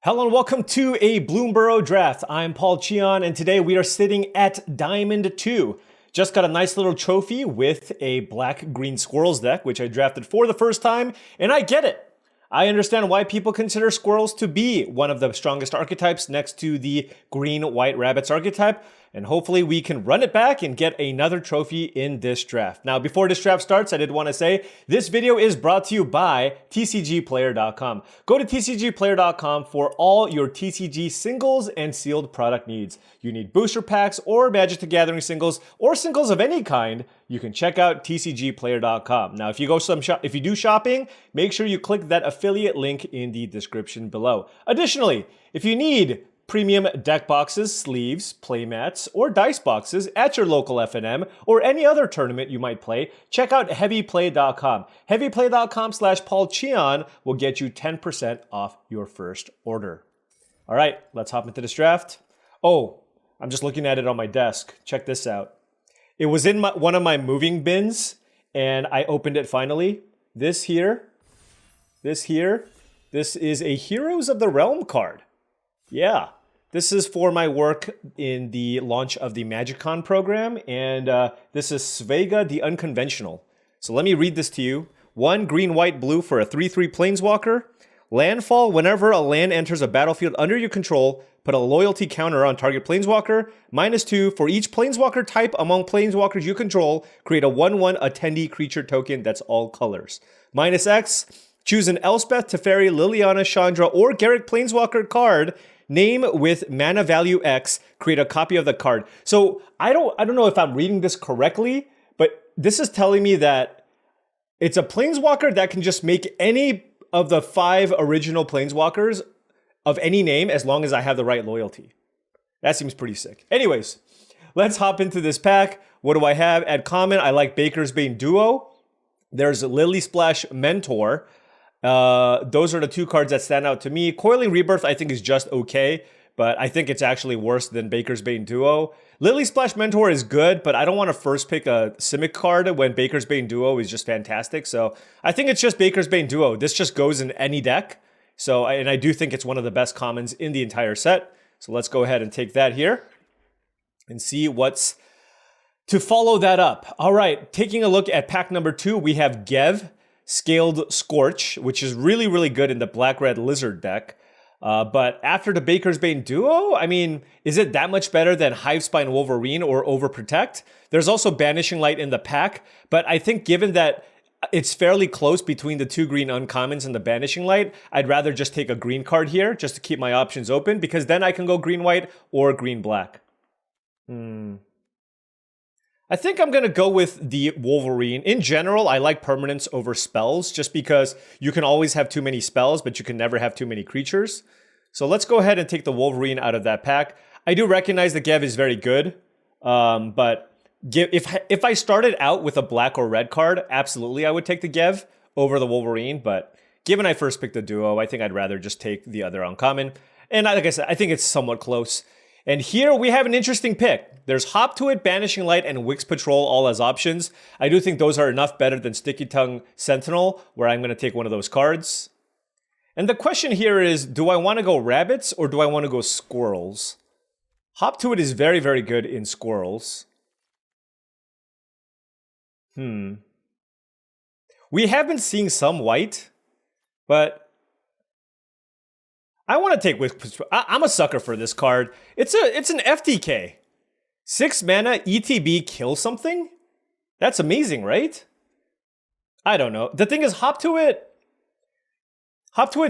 Hello and welcome to a Bloomburrow draft. I'm Paul Cheon and today we are sitting at Diamond 2. Just got a nice little trophy with a black-green squirrels deck, which I drafted for the first time, and I get it. I understand why people consider squirrels to be one of the strongest archetypes next to the green-white rabbits archetype, and hopefully we can run it back and get another trophy in this draft. Now, before this draft starts, I did want to say this video is brought to you by TCGplayer.com. Go to TCGplayer.com for all your TCG singles and sealed product needs. You need booster packs or Magic the Gathering singles or singles of any kind, you can check out TCGplayer.com. Now, if you do shopping, make sure you click that affiliate link in the description below. Additionally, if you need premium deck boxes, sleeves, playmats, or dice boxes at your local FNM or any other tournament you might play, check out heavyplay.com. Heavyplay.com/paulcheon will get you 10% off your first order. All right, let's hop into this draft. Oh, I'm just looking at it on my desk. Check this out. It was in one of my moving bins, and I opened it finally. This is a Heroes of the Realm card. Yeah. This is for my work in the launch of the MagicCon program, and this is Svega the Unconventional. So let me read this to you. 1 green, white, blue for a 3/3 Planeswalker. Landfall, whenever a land enters a battlefield under your control, put a loyalty counter on target Planeswalker. -2, for each Planeswalker type among Planeswalkers you control, create a 1/1 attendee creature token that's all colors. -X, choose an Elspeth, Teferi, Liliana, Chandra, or Garruk Planeswalker card, name with mana value X, create a copy of the card. So I don't know if I'm reading this correctly, but this is telling me that it's a Planeswalker that can just make any of the 5 original Planeswalkers of any name as long as I have the right loyalty. That seems pretty sick. Anyways, let's hop into this pack. What do I have? At common, I like Baker's Bane Duo. There's Lily Splash Mentor. Those are the 2 cards that stand out to me. Coiling Rebirth, I think, is just okay, but I think it's actually worse than Baker's Bane Duo. Lily Splash Mentor is good, but I don't want to first pick a Simic card when Baker's Bane Duo is just fantastic. So I think it's just Baker's Bane Duo. This just goes in any deck. And I do think it's one of the best commons in the entire set. So let's go ahead and take that here and see what's to follow that up. All right, taking a look at pack number 2, we have Gev, Scaled Scorch, which is really, really good in the Black-Red Lizard deck. But after the Baker's Bane Duo, I mean, is it that much better than Hivespine Wolverine or Overprotect? There's also Banishing Light in the pack, but I think given that it's fairly close between the 2 green uncommons and the Banishing Light, I'd rather just take a green card here just to keep my options open, because then I can go green-white or green-black. I think I'm going to go with the Wolverine. In general, I like permanents over spells just because you can always have too many spells, but you can never have too many creatures. So let's go ahead and take the Wolverine out of that pack. I do recognize the Gev is very good, but if I started out with a black or red card, absolutely I would take the Gev over the Wolverine, but given I first picked the Duo, I think I'd rather just take the other uncommon. And like I said, I think it's somewhat close. And here we have an interesting pick. There's Hop to It, Banishing Light, and Wix Patrol all as options. I do think those are enough better than Sticky Tongue Sentinel, where I'm going to take one of those cards. And the question here is, do I want to go rabbits or do I want to go squirrels? Hop to It is very, very good in squirrels. We have been seeing some white, but I want to take Wix Patrol. I'm a sucker for this card. It's an FTK. 6 mana, ETB, kill something? That's amazing, right? I don't know. The thing is, Hop to It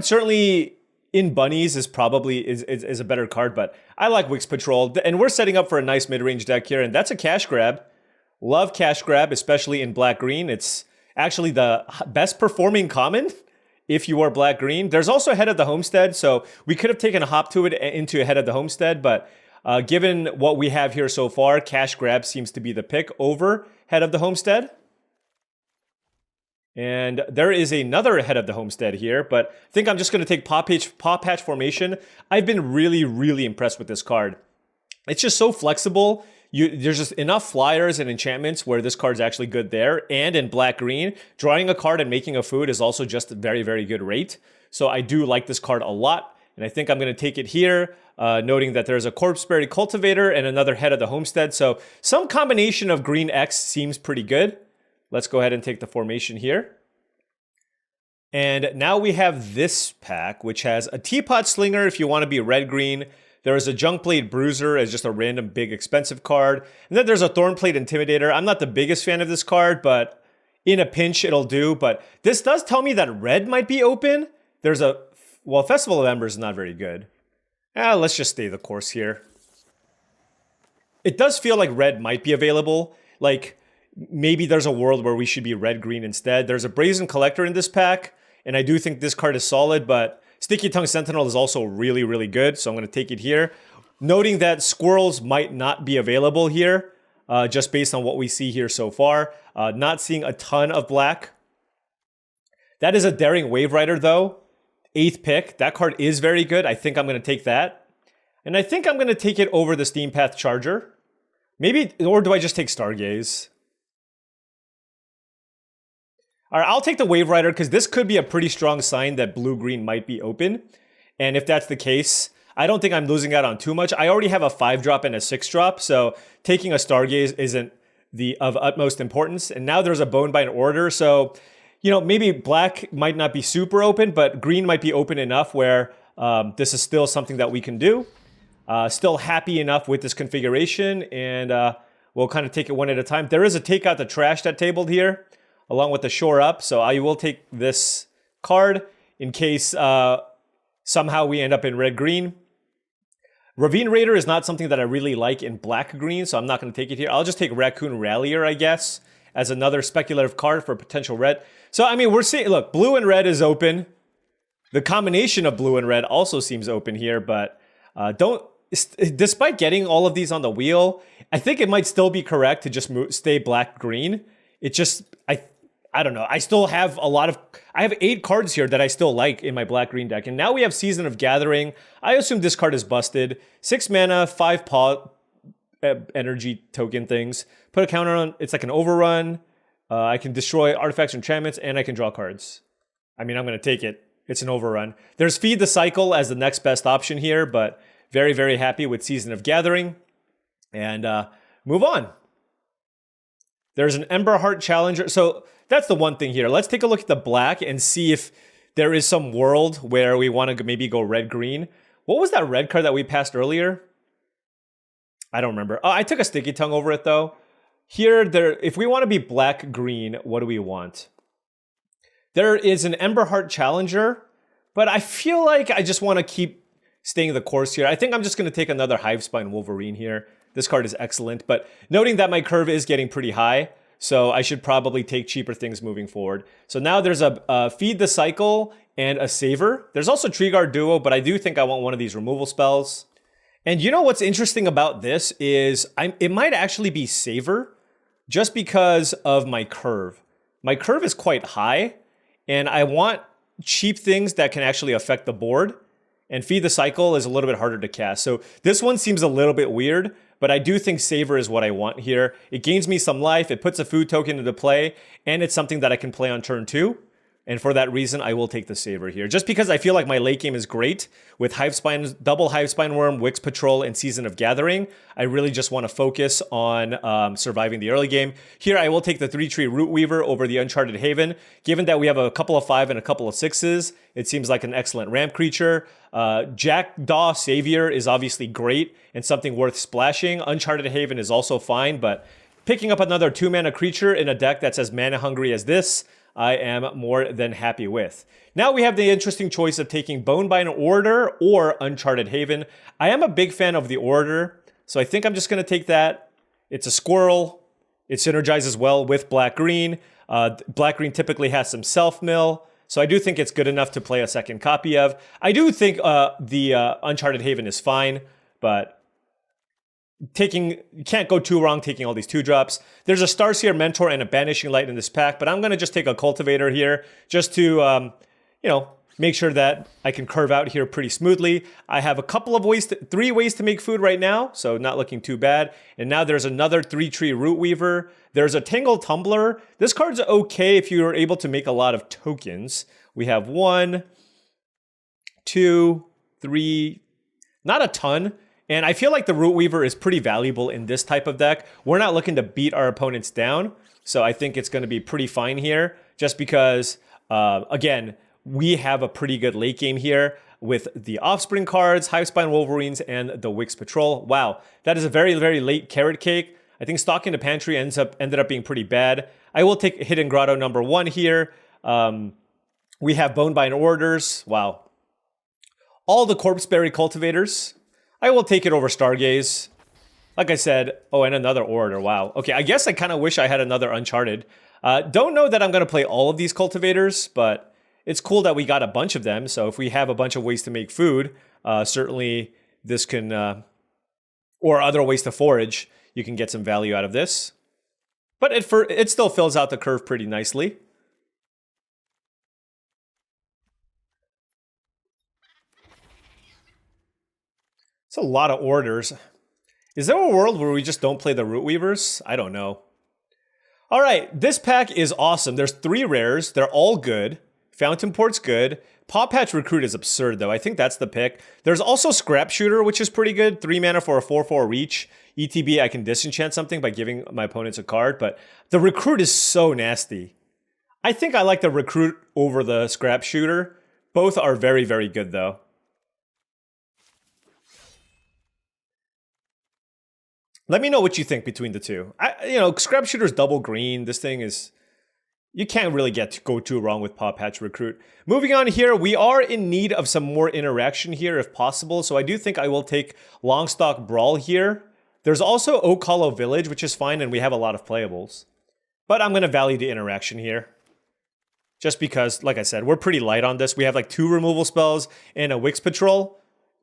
certainly in bunnies is probably is a better card, but I like Wix Patrol. And we're setting up for a nice mid-range deck here, and that's a cash grab. Love cash grab, especially in black-green. It's actually the best performing common if you are black-green. There's also Head of the Homestead, so we could have taken a Hop to It into Head of the Homestead, but given what we have here so far, cash grab seems to be the pick over Head of the Homestead. And there is another Head of the Homestead here, but I think I'm just going to take Paw Patch Formation. I've been really, really impressed with this card. It's just so flexible. There's just enough flyers and enchantments where this card's actually good there. And in black-green, drawing a card and making a food is also just a very, very good rate. So I do like this card a lot. and I think I'm going to take it here, noting that there's a Corpseberry Cultivator and another Head of the Homestead. So some combination of green X seems pretty good. Let's go ahead and take the formation here. And now we have this pack, which has a Teapot Slinger if you want to be red-green. There is a Junkblade Bruiser as just a random big expensive card. And then there's a Thornplate Intimidator. I'm not the biggest fan of this card, but in a pinch it'll do. But this does tell me that red might be open. There's a, well, Festival of Embers is not very good. Let's just stay the course here. It does feel like red might be available. Like, maybe there's a world where we should be red-green instead. There's a Brazen Collector in this pack, and I do think this card is solid, but Sticky Tongue Sentinel is also really, really good, so I'm going to take it here. Noting that Squirrels might not be available here, just based on what we see here so far. Not seeing a ton of black. That is a Daring Wave Rider, though. 8th pick. That card is very good. I think I'm going to take that. And I think I'm going to take it over the Steampath Charger. Maybe, or do I just take Stargaze? All right, I'll take the Wave Rider because this could be a pretty strong sign that blue-green might be open. And if that's the case, I don't think I'm losing out on too much. I already have a 5-drop and a 6-drop, so taking a Stargaze isn't of utmost importance. And now there's a Bonebind Order, so you know, maybe black might not be super open, but green might be open enough where this is still something that we can do. Still happy enough with this configuration, and we'll kind of take it one at a time. There is a Take Out the Trash that tabled here, along with the Shore Up, so I will take this card in case somehow we end up in red-green. Ravine Raider is not something that I really like in black-green, so I'm not going to take it here. I'll just take Raccoon Rallier, I guess, as another speculative card for potential red. So, I mean, we're seeing, look, blue and red is open. The combination of blue and red also seems open here, but despite getting all of these on the wheel, I think it might still be correct to just stay black-green. It just, I don't know. I still have I have 8 cards here that I still like in my black-green deck. And now we have Season of Gathering. I assume this card is busted. 6 mana, 5 paw energy token things. Put a counter on, it's like an overrun. I can destroy artifacts and enchantments, and I can draw cards. I mean, I'm going to take it. It's an overrun. There's Feed the Cycle as the next best option here, but very, very happy with Season of Gathering. And move on. There's an Emberheart Challenger. So that's the one thing here. Let's take a look at the black and see if there is some world where we want to maybe go red-green. What was that red card that we passed earlier? I don't remember. Oh, I took a Sticky Tongue over it, though. Here, if we want to be black-green, what do we want? There is an Emberheart Challenger, but I feel like I just want to keep staying the course here. I think I'm just going to take another Hivespine Wolverine here. This card is excellent, but noting that my curve is getting pretty high, so I should probably take cheaper things moving forward. So now there's a Feed the Cycle and a Savor. There's also Tree Guard Duo, but I do think I want one of these removal spells. And you know what's interesting about this is it might actually be Savor, just because of my curve. My curve is quite high, and I want cheap things that can actually affect the board, and Feed the Cycle is a little bit harder to cast. So this one seems a little bit weird, but I do think Savor is what I want here. It gains me some life, it puts a food token into play, and it's something that I can play on turn 2. And for that reason, I will take the Savor here. Just because I feel like my late game is great with double Hivespine Worm, Wix Patrol, and Season of Gathering. I really just want to focus on surviving the early game. Here, I will take the 3-tree Root Weaver over the Uncharted Haven. Given that we have a couple of 5 and a couple of 6s, it seems like an excellent ramp creature. Jackdaw Savior is obviously great and something worth splashing. Uncharted Haven is also fine, but picking up another 2-mana creature in a deck that's as mana hungry as this, I am more than happy with. Now we have the interesting choice of taking Bonebind Order or Uncharted Haven. I am a big fan of the Order, so I think I'm just going to take that. It's a squirrel. It synergizes well with black-green. Black-green typically has some self-mill, so I do think it's good enough to play a second copy of. I do think the Uncharted Haven is fine, but you can't go too wrong taking all these 2-drops. There's a Starseer Mentor and a Banishing Light in this pack, but I'm going to just take a Cultivator here just to, make sure that I can curve out here pretty smoothly. I have a couple of 3 ways to make food right now, so not looking too bad. And now there's another 3-tree Root Weaver. There's a Tangle Tumbler. This card's okay if you're able to make a lot of tokens. We have 1, 2, 3, not a ton. And I feel like the Root Weaver is pretty valuable in this type of deck. We're not looking to beat our opponents down, so I think it's going to be pretty fine here, just because, again, we have a pretty good late game here with the Offspring cards, Hivespine Wolverines, and the Wix Patrol. Wow, that is a very, very late carrot cake. I think stocking the pantry ended up being pretty bad. I will take Hidden Grotto number 1 here. We have Bonebind Orders. Wow. All the Corpseberry Cultivators. I will take it over Stargaze. Like I said, oh, and another Orator. Wow. Okay, I guess I kind of wish I had another Uncharted. Don't know that I'm going to play all of these Cultivators, but it's cool that we got a bunch of them. So if we have a bunch of ways to make food, certainly this can, or other ways to forage, you can get some value out of this. But it still fills out the curve pretty nicely. It's a lot of orders. Is there a world where we just don't play the Root Weavers? I don't know. All right, this pack is awesome. There's 3 rares. They're all good. Fountain Port's good. Paw Patch Recruit is absurd, though. I think that's the pick. There's also Scrap Shooter, which is pretty good. 3 mana for a 4/4 reach. ETB, I can disenchant something by giving my opponents a card, but the Recruit is so nasty. I think I like the Recruit over the Scrap Shooter. Both are very, very good, though. Let me know what you think between the two. Scrap Shooter's double green. This thing is... You can't really go too wrong with Paw Patch Recruit. Moving on here, we are in need of some more interaction here if possible, so I do think I will take Longstock Brawl here. There's also Oak Hollow Village, which is fine, and we have a lot of playables. But I'm going to value the interaction here. Just because, like I said, we're pretty light on this. We have like 2 removal spells and a Wix Patrol.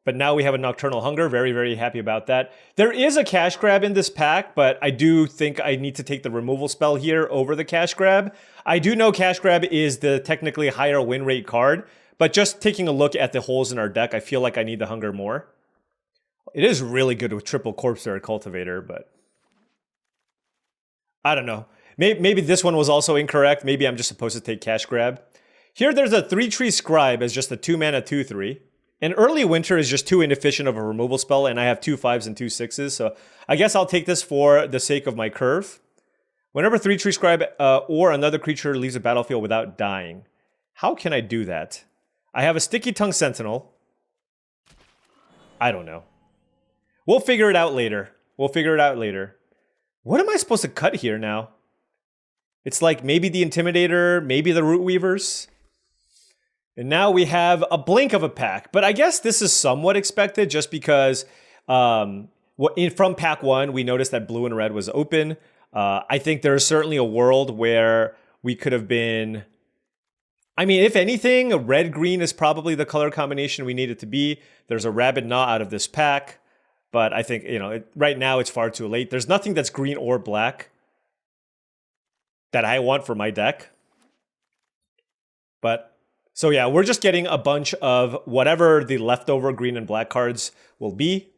But now we have a Nocturnal Hunger. Very, very happy about that. There is a cash grab in this pack, but I do think I need to take the removal spell here over the cash grab. I do know cash grab is the technically higher win rate card, but just taking a look at the holes in our deck, I feel like I need the Hunger more. It is really good with triple Corpseberry Cultivator, but I don't know. Maybe this one was also incorrect. Maybe I'm just supposed to take cash grab. Here there's a 3-tree Scribe as just a 2 mana 2/3. And Early Winter is just too inefficient of a removal spell, and I have 2 5s and 2 6s, so I guess I'll take this for the sake of my curve. Whenever 3-tree Scribe or another creature leaves the battlefield without dying. How can I do that? I have a Sticky Tongue Sentinel. I don't know. We'll figure it out later. What am I supposed to cut here now? It's like maybe the Intimidator, maybe the Root Weavers. And now we have a blink of a pack. But I guess this is somewhat expected just because from pack 1, we noticed that blue and red was open. I think there's certainly a world where we could have been... I mean, if anything, red-green is probably the color combination we need it to be. There's a Rabid Gnaw out of this pack. But I think, right now it's far too late. There's nothing that's green or black that I want for my deck. But... So yeah, we're just getting a bunch of whatever the leftover green and black cards will be.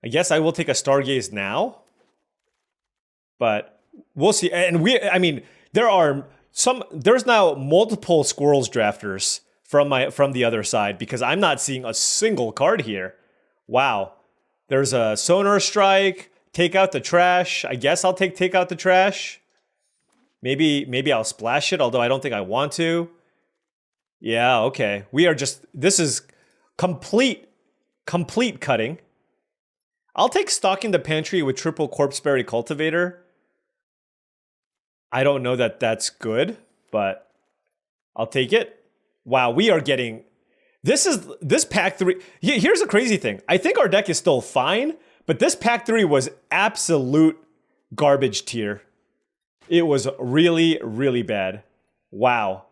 I guess I will take a Stargaze now. But we'll see. And there's now multiple Squirrels drafters from the other side because I'm not seeing a single card here. Wow. There's a Sonar Strike, Take Out the Trash. I guess I'll take Out the Trash. Maybe I'll splash it, although I don't think I want to. Yeah, okay. This is complete cutting. I'll take Stocking the Pantry with triple Corpseberry Cultivator. I don't know that that's good, but I'll take it. Wow, we are getting... This pack 3... Here's a crazy thing. I think our deck is still fine, but this pack 3 was absolute garbage tier. It was really, really bad. Wow.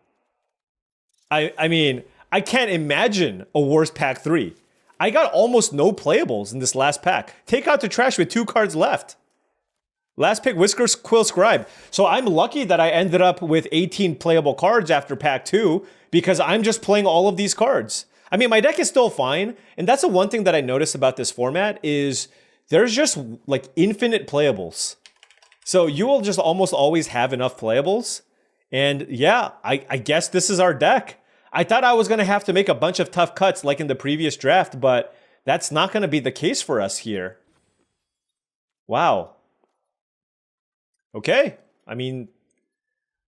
I mean, I can't imagine a worse pack 3. I got almost no playables in this last pack. Take Out the Trash with 2 cards left. Last pick, Whisker Quill Scribe. So I'm lucky that I ended up with 18 playable cards after pack 2 because I'm just playing all of these cards. I mean, my deck is still fine. And that's the one thing that I noticed about this format is there's just like infinite playables. So you will just almost always have enough playables. And yeah, I guess this is our deck. I thought I was going to have to make a bunch of tough cuts like in the previous draft, but that's not going to be the case for us here. Wow. Okay. I mean,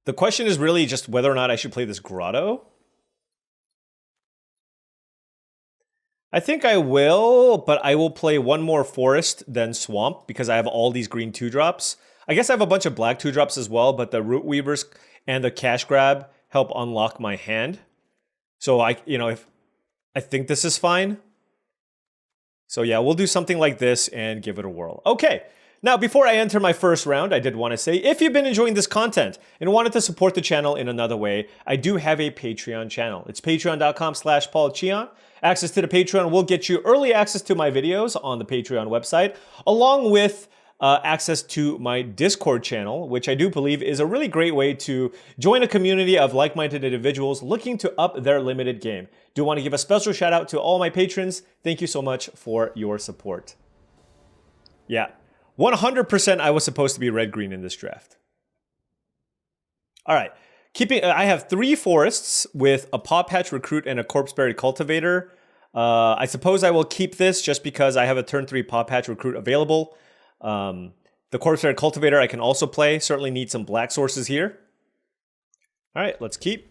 the question is really just whether or not I should play this Grotto. I think I will, but I will play one more Forest than Swamp because I have all these green 2-drops. I guess I have a bunch of black 2-drops as well, but the Root Weavers and the Cash Grab help unlock my hand. So if I think this is fine. So yeah, we'll do something like this and give it a whirl. Okay. Now, before I enter my first round, I did want to say, if you've been enjoying this content and wanted to support the channel in another way, I do have a Patreon channel. It's patreon.com/paulcheon. Access to the Patreon will get you early access to my videos on the Patreon website, along with access to my Discord channel, which I do believe is a really great way to join a community of like-minded individuals looking to up their limited game. Do want to give a special shout out to all my patrons. Thank you so much for your support. Yeah. 100% I was supposed to be red-green in this draft. All right. I have 3 forests with a Paw Patch Recruit and a Corpseberry Cultivator. I suppose I will keep this just because I have a turn 3 Paw Patch Recruit available. The Corpseberry Cultivator I can also play. Certainly need some black sources here. All right, let's keep.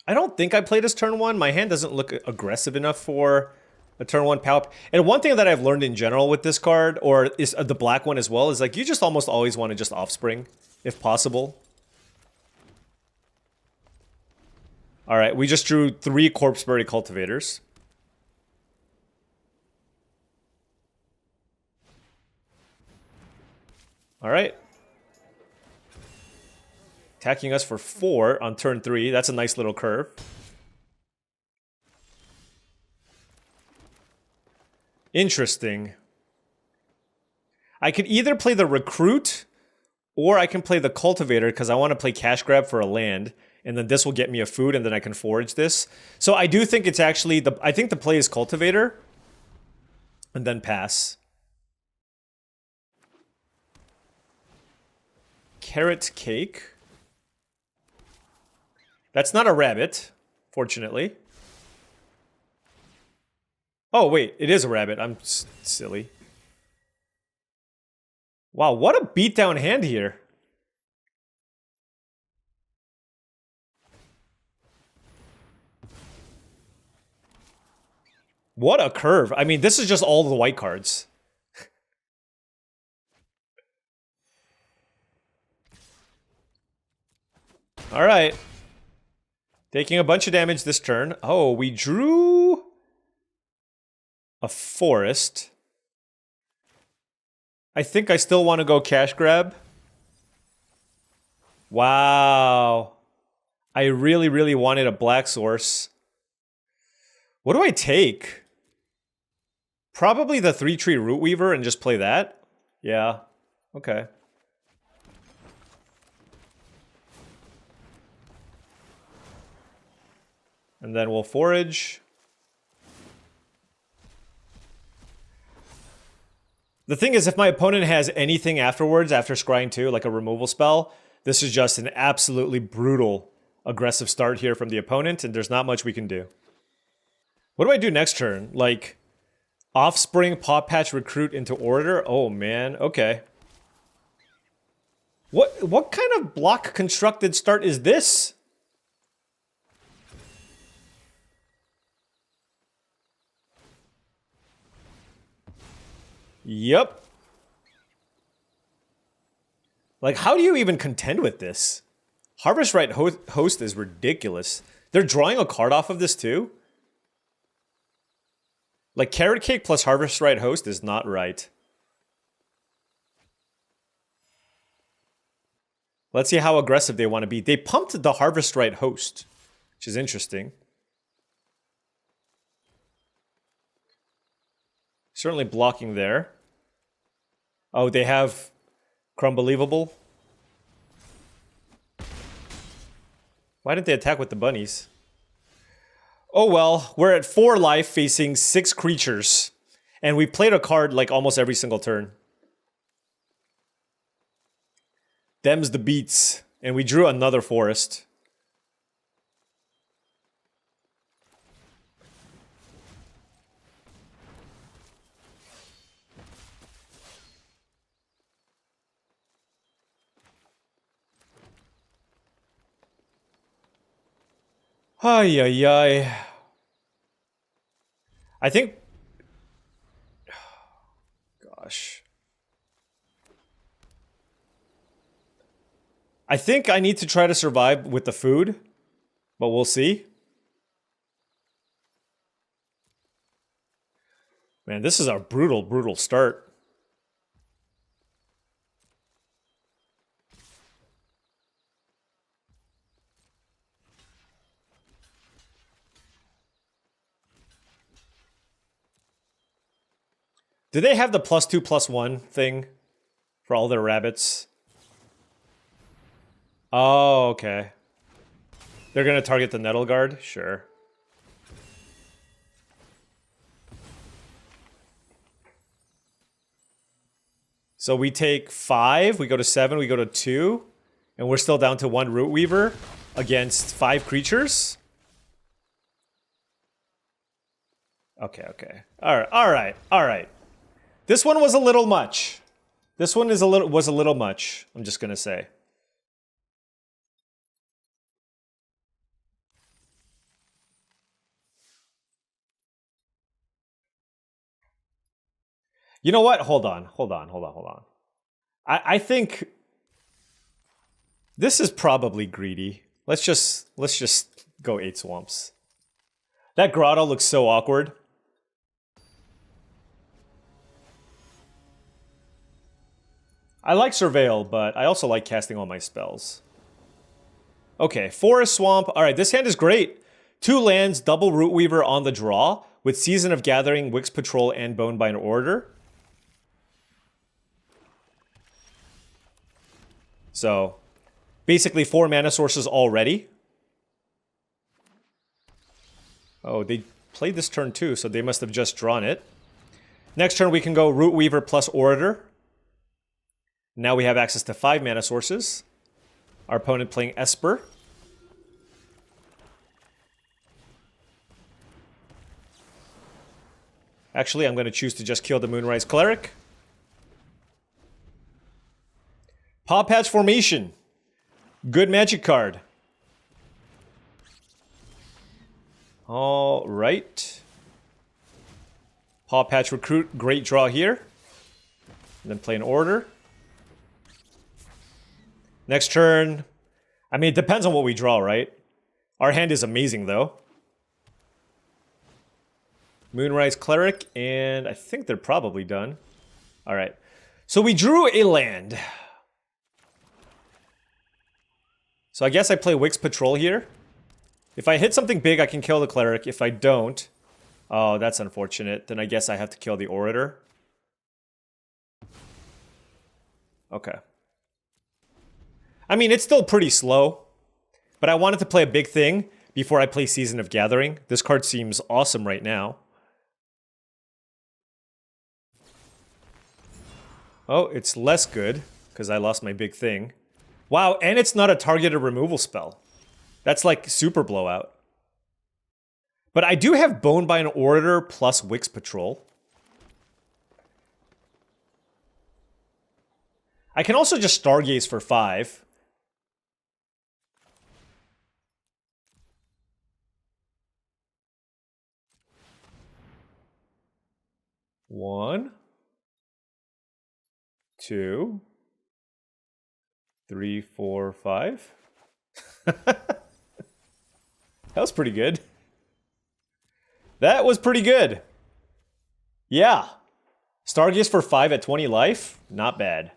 I don't think I played this turn 1. My hand doesn't look aggressive enough for a turn 1 Palp. And one thing that I've learned in general with this card, or is the black one as well, is like you just almost always want to just Offspring, if possible. All right, we just drew 3 Corpseberry Cultivators. All right. Attacking us for 4 on turn 3. That's a nice little curve. Interesting. I could either play the Recruit or I can play the Cultivator because I want to play Cash Grab for a land. And then this will get me a food and then I can forage this. So I do think it's actually, I think the play is Cultivator. And then pass. Carrot Cake. That's not a rabbit, fortunately. Oh, wait, it is a rabbit. I'm silly. Wow, what a beatdown hand here. What a curve. I mean, this is just all the white cards. All right. Taking a bunch of damage this turn. Oh, we drew a forest. I think I still want to go Cash Grab. Wow. I really, really wanted a black source. What do I take? Probably the 3-tree Root Weaver and just play that? Yeah. Okay. And then we'll forage. The thing is, if my opponent has anything afterwards, after scrying 2, like a removal spell, this is just an absolutely brutal aggressive start here from the opponent, and there's not much we can do. What do I do next turn? Like, Offspring, Paw Patch, Recruit into Orator? Oh, man. Okay. What kind of block constructed start is this? Yep. Like, how do you even contend with this? Harvest Right Host is ridiculous. They're drawing a card off of this too? Like, Carrot Cake plus Harvest Right Host is not right. Let's see how aggressive they want to be. They pumped the Harvest Right Host, which is interesting. Certainly blocking there. Oh, they have Crumbelievable. Why didn't they attack with the bunnies? Oh well, we're at 4 life facing 6 creatures. And we played a card like almost every single turn. Them's the beats. And we drew another forest. Ay, ay, ay. I think... Gosh. I think I need to try to survive with the food, but we'll see. Man, this is a brutal, brutal start. Do they have the +2/+1 thing for all their rabbits? Oh, okay. They're gonna target the Nettle Guard? Sure. So we take 5, we go to 7, we go to 2, and we're still down to 1 Root Weaver against 5 creatures. Okay, okay. Alright, alright, alright. This one was a little much. This one was a little much, I'm just gonna say. You know what? Hold on. I think this is probably greedy. Let's just go 8 swamps. That grotto looks so awkward. I like Surveil, but I also like casting all my spells. Okay, Forest Swamp. All right, this hand is great. 2 lands, double Root Weaver on the draw with Season of Gathering, Wix Patrol, and Bonebind Order. So, basically 4 mana sources already. Oh, they played this turn too, so they must have just drawn it. Next turn we can go Root Weaver plus Orator. Now we have access to 5 mana sources. Our opponent playing Esper. Actually, I'm going to choose to just kill the Moonrise Cleric. Paw Patch Formation. Good Magic card. All right. Paw Patch Recruit, great draw here. And then play an Order. Next turn, I mean, it depends on what we draw, right? Our hand is amazing, though. Moonrise Cleric, and I think they're probably done. All right. So we drew a land. So I guess I play Wix Patrol here. If I hit something big, I can kill the Cleric. If I don't, oh, that's unfortunate. Then I guess I have to kill the Orator. Okay. I mean, it's still pretty slow, but I wanted to play a big thing before I play Season of Gathering. This card seems awesome right now. Oh, it's less good, because I lost my big thing. Wow, and it's not a targeted removal spell. That's like super blowout. But I do have Bonebind Orator plus Wix Patrol. I can also just Stargaze for 5. One, 2, 3, 4, 5. That was pretty good. That was pretty good. Yeah. Stargaze for 5 at 20 life? Not bad.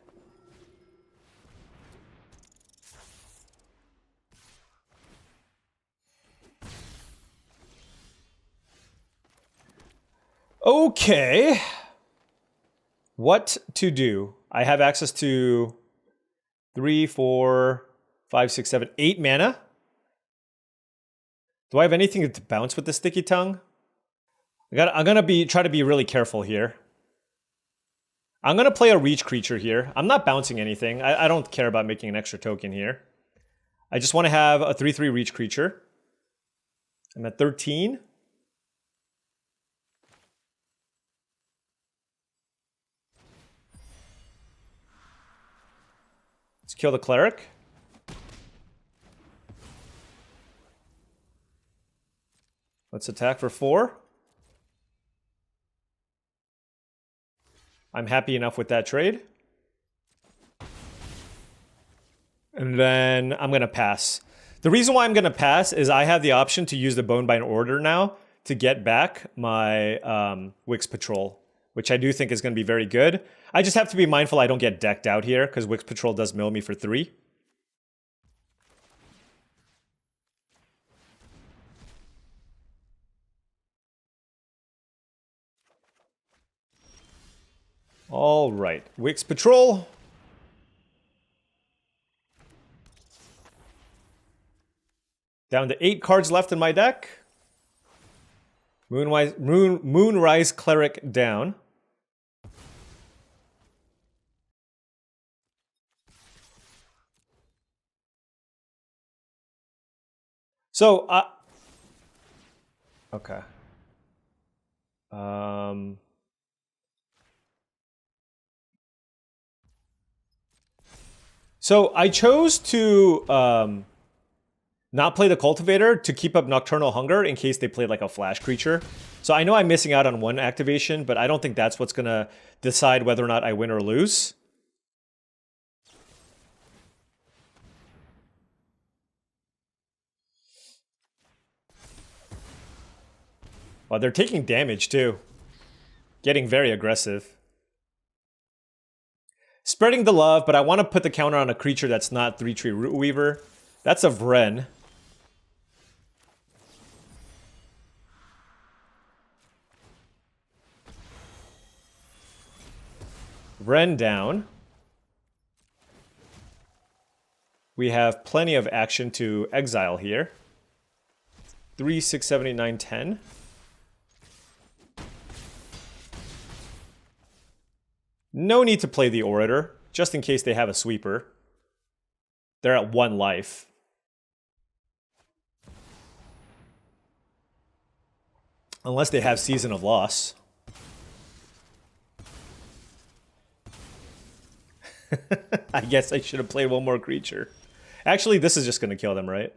Okay. What to do? I have access to 3, 4, 5, 6, 7, 8 mana. Do I have anything to bounce with the Sticky Tongue? I'm gonna try to be really careful here. I'm gonna play a reach creature here. I'm not bouncing anything. I don't care about making an extra token here. I just want to have a 3/3 reach creature. I'm at 13. Let's kill the Cleric. Let's attack for 4. I'm happy enough with that trade. And then I'm going to pass. The reason why I'm going to pass is I have the option to use the Bonebind Order now to get back my Wix Patrol, which I do think is going to be very good. I just have to be mindful I don't get decked out here because Wix Patrol does mill me for 3. All right, Wix Patrol. Down to 8 cards left in my deck. Moonrise Cleric down. So, okay. So I chose to not play the Cultivator to keep up Nocturnal Hunger in case they play like a flash creature. So I know I'm missing out on one activation, but I don't think that's what's going to decide whether or not I win or lose. Well, they're taking damage too. Getting very aggressive. Spreading the love, but I want to put the counter on a creature that's not 3-tree Root Weaver. That's a Vren. Vren down. We have plenty of action to exile here. 3, 6, 7, 8, 9, 10. No need to play the Orator, just in case they have a sweeper. They're at 1 life. Unless they have Season of Loss. I guess I should have played one more creature. Actually, this is just going to kill them, right?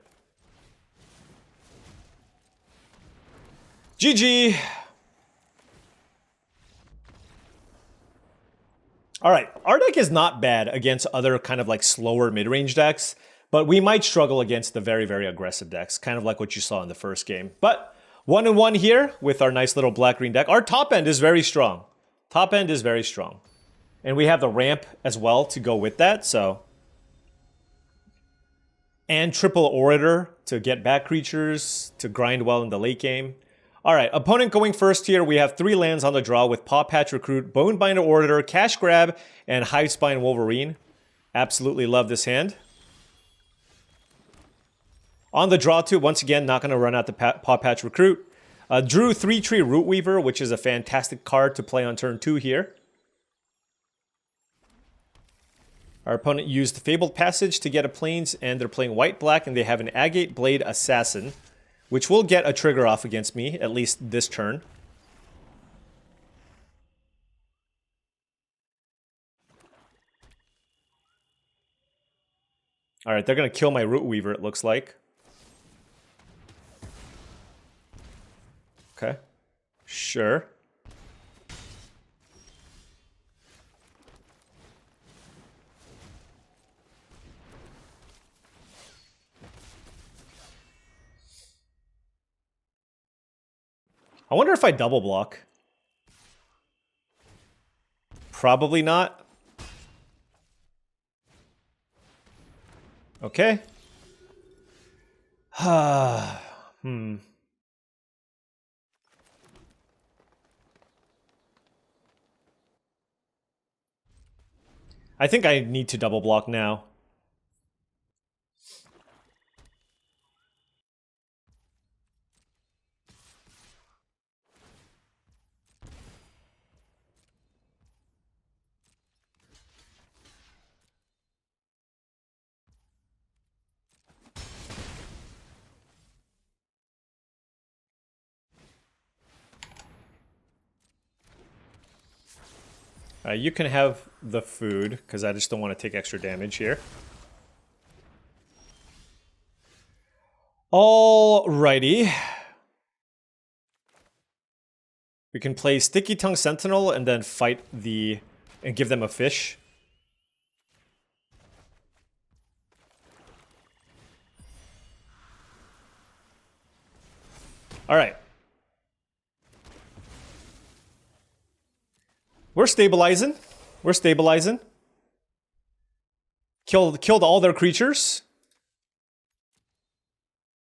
GG! Alright, our deck is not bad against other kind of like slower mid-range decks, but we might struggle against the very, very aggressive decks, kind of like what you saw in the first game. But 1-1 here with our nice little black-green deck. Our top end is very strong. Top end is very strong. And we have the ramp as well to go with that, so... And triple Orator to get back creatures, to grind well in the late game. Alright, opponent going first here. We have 3 lands on the draw with Paw Patch Recruit, Bonebinder Orator, Cash Grab, and Hivespine Wolverine. Absolutely love this hand. On the draw too, once again, not going to run out the Paw Patch Recruit. Drew 3-tree Root Weaver, which is a fantastic card to play on turn 2 here. Our opponent used Fabled Passage to get a Plains, and they're playing white-black, and they have an Agate Blade Assassin, which will get a trigger off against me, at least this turn. Alright, they're going to kill my Root Weaver, it looks like. Okay. Sure. I wonder if I double block. Probably not. Okay. I think I need to double block now. You can have the food, because I just don't want to take extra damage here. Alrighty. We can play Sticky Tongue Sentinel and then fight the... and give them a fish. Alright. We're stabilizing. We're stabilizing. Killed all their creatures.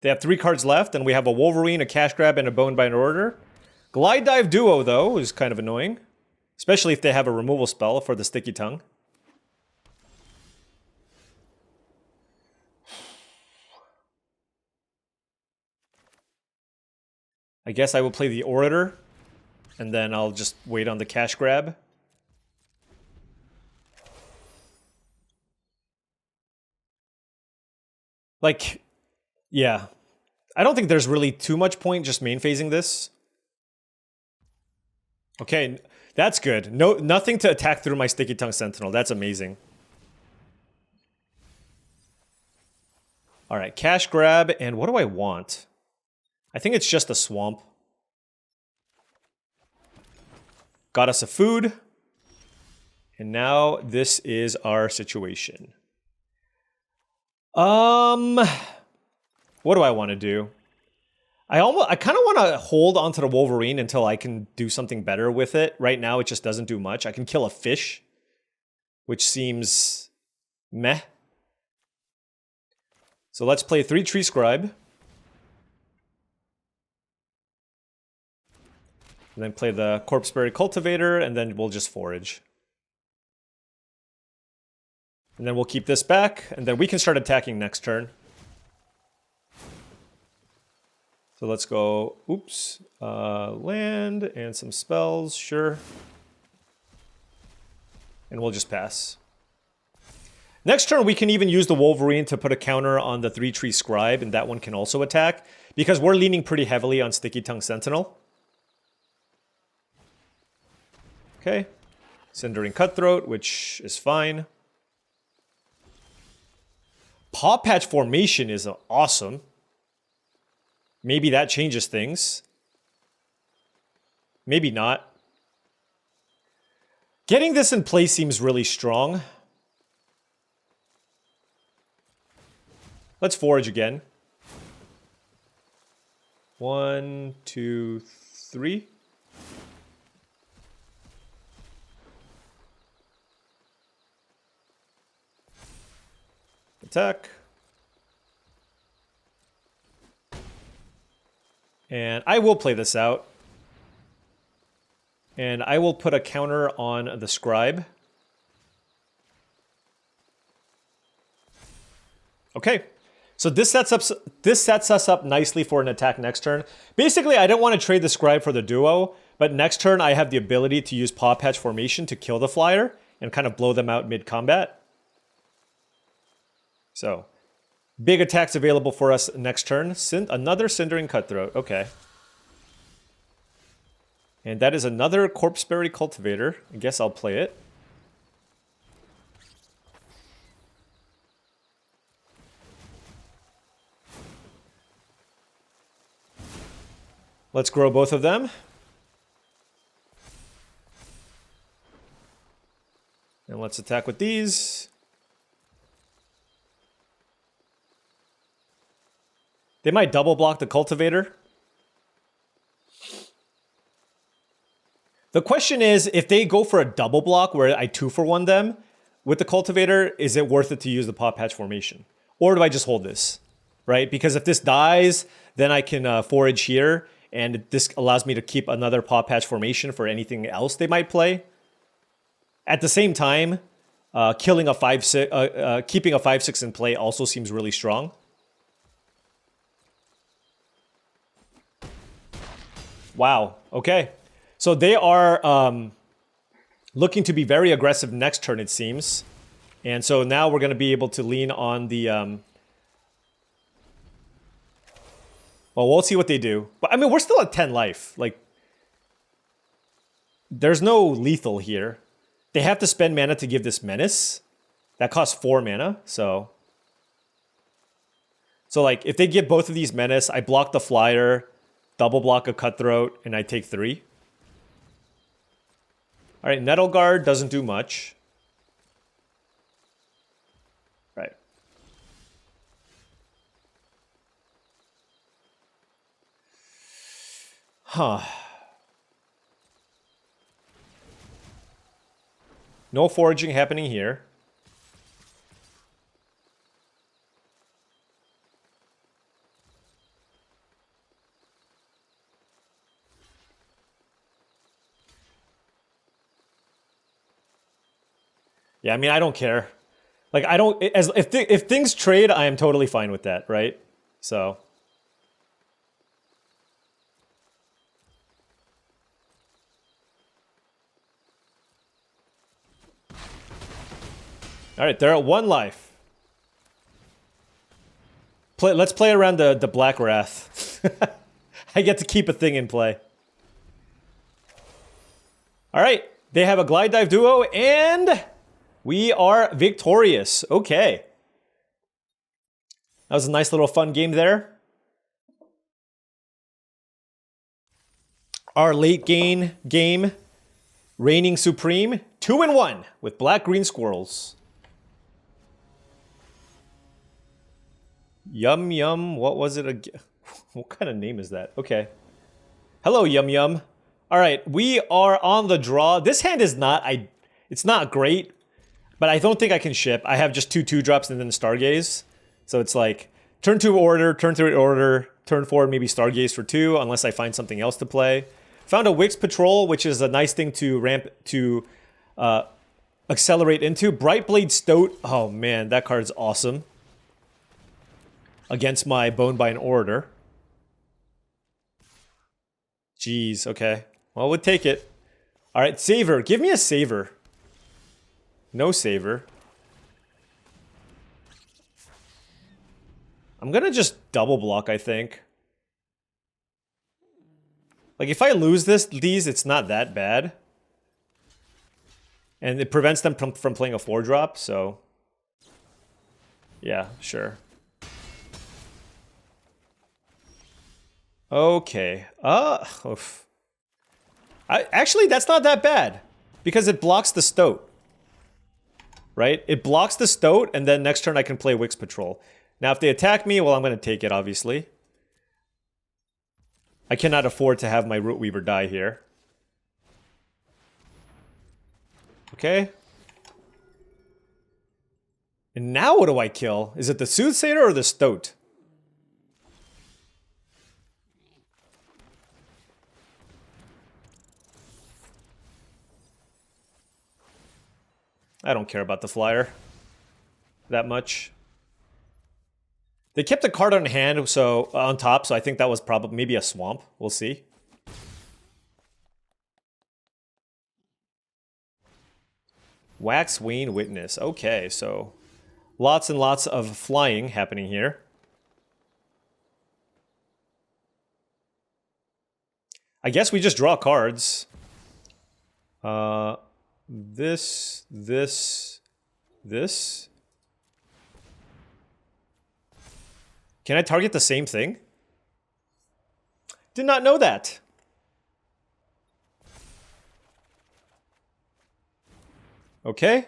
They have 3 cards left, and we have a Wolverine, a Cash Grab, and a Bonebinder Order. Glide Dive Duo, though, is kind of annoying. Especially if they have a removal spell for the Sticky Tongue. I guess I will play the Orator, and then I'll just wait on the Cash Grab. Like, yeah. I don't think there's really too much point just main phasing this. Okay, that's good. Nothing to attack through my Sticky Tongue Sentinel. That's amazing. Alright, Cash Grab, and what do I want? I think it's just a Swamp. Got us a food. And now this is our situation. What do I want to do? I kind of want to hold onto the Wolverine until I can do something better with it. Right now, it just doesn't do much. I can kill a fish, which seems meh. So let's play 3 Tree Scribe. And then play the Corpseberry Cultivator, and then we'll just forage. And then we'll keep this back, and then we can start attacking next turn. So let's go, oops, land and some spells, sure. And we'll just pass. Next turn, we can even use the Wolverine to put a counter on the 3 Tree Scribe, and that one can also attack, because we're leaning pretty heavily on Sticky Tongue Sentinel. Okay, Cindering Cutthroat, which is fine. Paw Patch Formation is awesome. Maybe that changes things. Maybe not. Getting this in play seems really strong. Let's forage again. 1, 2, 3. Attack. And I will play this out. And I will put a counter on the Scribe. Okay. So this sets us up nicely for an attack next turn. Basically, I don't want to trade the Scribe for the Duo, but next turn I have the ability to use Paw Patch Formation to kill the Flyer and kind of blow them out mid-combat. So, big attacks available for us next turn. Another Cindering Cutthroat. Okay. And that is another Corpseberry Cultivator. I guess I'll play it. Let's grow both of them. And let's attack with these. They might double block the Cultivator. The question is, if they go for a double block where I 2-for-1 them with the Cultivator, is it worth it to use the Paw Patch Formation? Or do I just hold this, right? Because if this dies, then I can forage here, and this allows me to keep another Paw Patch Formation for anything else they might play. At the same time, keeping a 5/6 in play also seems really strong. Wow, okay. So they are looking to be very aggressive next turn, it seems. And so now we're going to be able to lean on the... well, we'll see what they do. But, I mean, we're still at 10 life. Like, there's no lethal here. They have to spend mana to give this Menace. That costs 4 mana, so... So, like, if they give both of these Menace, I block the Flyer... double block a Cutthroat, and I take 3. All right, Nettle Guard doesn't do much. Right. Huh. No foraging happening here. Yeah, I mean, I don't care. Like, I don't, if things trade, I am totally fine with that, right? So. All right, they're at 1 life. Let's play around the Black Wrath. I get to keep a thing in play. All right, they have a Glide Dive Duo, and we are victorious. Okay. That was a nice little fun game there. Our late game, reigning supreme, 2-1 with black-green squirrels. Yum Yum, what was it again? What kind of name is that? Okay. Hello, Yum Yum. All right, we are on the draw. This hand is not, it's not great, but I don't think I can ship. I have just 2 2-drops and then Stargaze. So it's like, turn 2 order, turn 3 order, turn 4 maybe Stargaze for 2, unless I find something else to play. Found a Wix Patrol, which is a nice thing to accelerate into. Brightblade Stoat, oh man, that card's awesome. Against my Bonebind Orator. Jeez, okay. Well, we'll take it. All right, Saver. Give me a Saver. No Saver. I'm gonna just double block, I think. Like, if I lose these, it's not that bad. And it prevents them from playing a 4-drop, so... yeah, sure. Okay. Oof. Actually, that's not that bad. Because it blocks the Stoat. Right? It blocks the Stoat, and then next turn I can play Wix Patrol. Now, if they attack me, well, I'm going to take it, obviously. I cannot afford to have my Root Weaver die here. Okay. And now what do I kill? Is it the Soothsayer or the Stoat? I don't care about the flyer that much. They kept a card on hand, so on top, so I think that was probably maybe a swamp. We'll see. Wax Wayne Witness. Okay, so lots and lots of flying happening here. I guess we just draw cards. This. Can I target the same thing? Did not know that. Okay.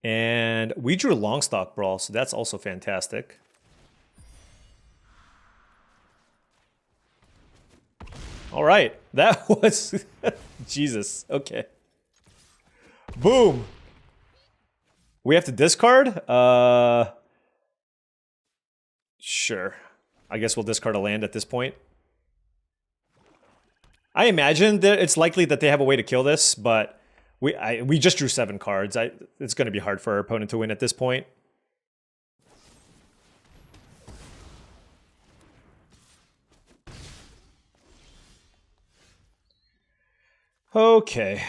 And we drew Longstock Brawl, so that's also fantastic. All right. That was... Jesus. Okay. Boom. We have to discard? Sure. I guess we'll discard a land at this point. I imagine that it's likely that they have a way to kill this, but we just drew 7 cards. It's going to be hard for our opponent to win at this point. Okay.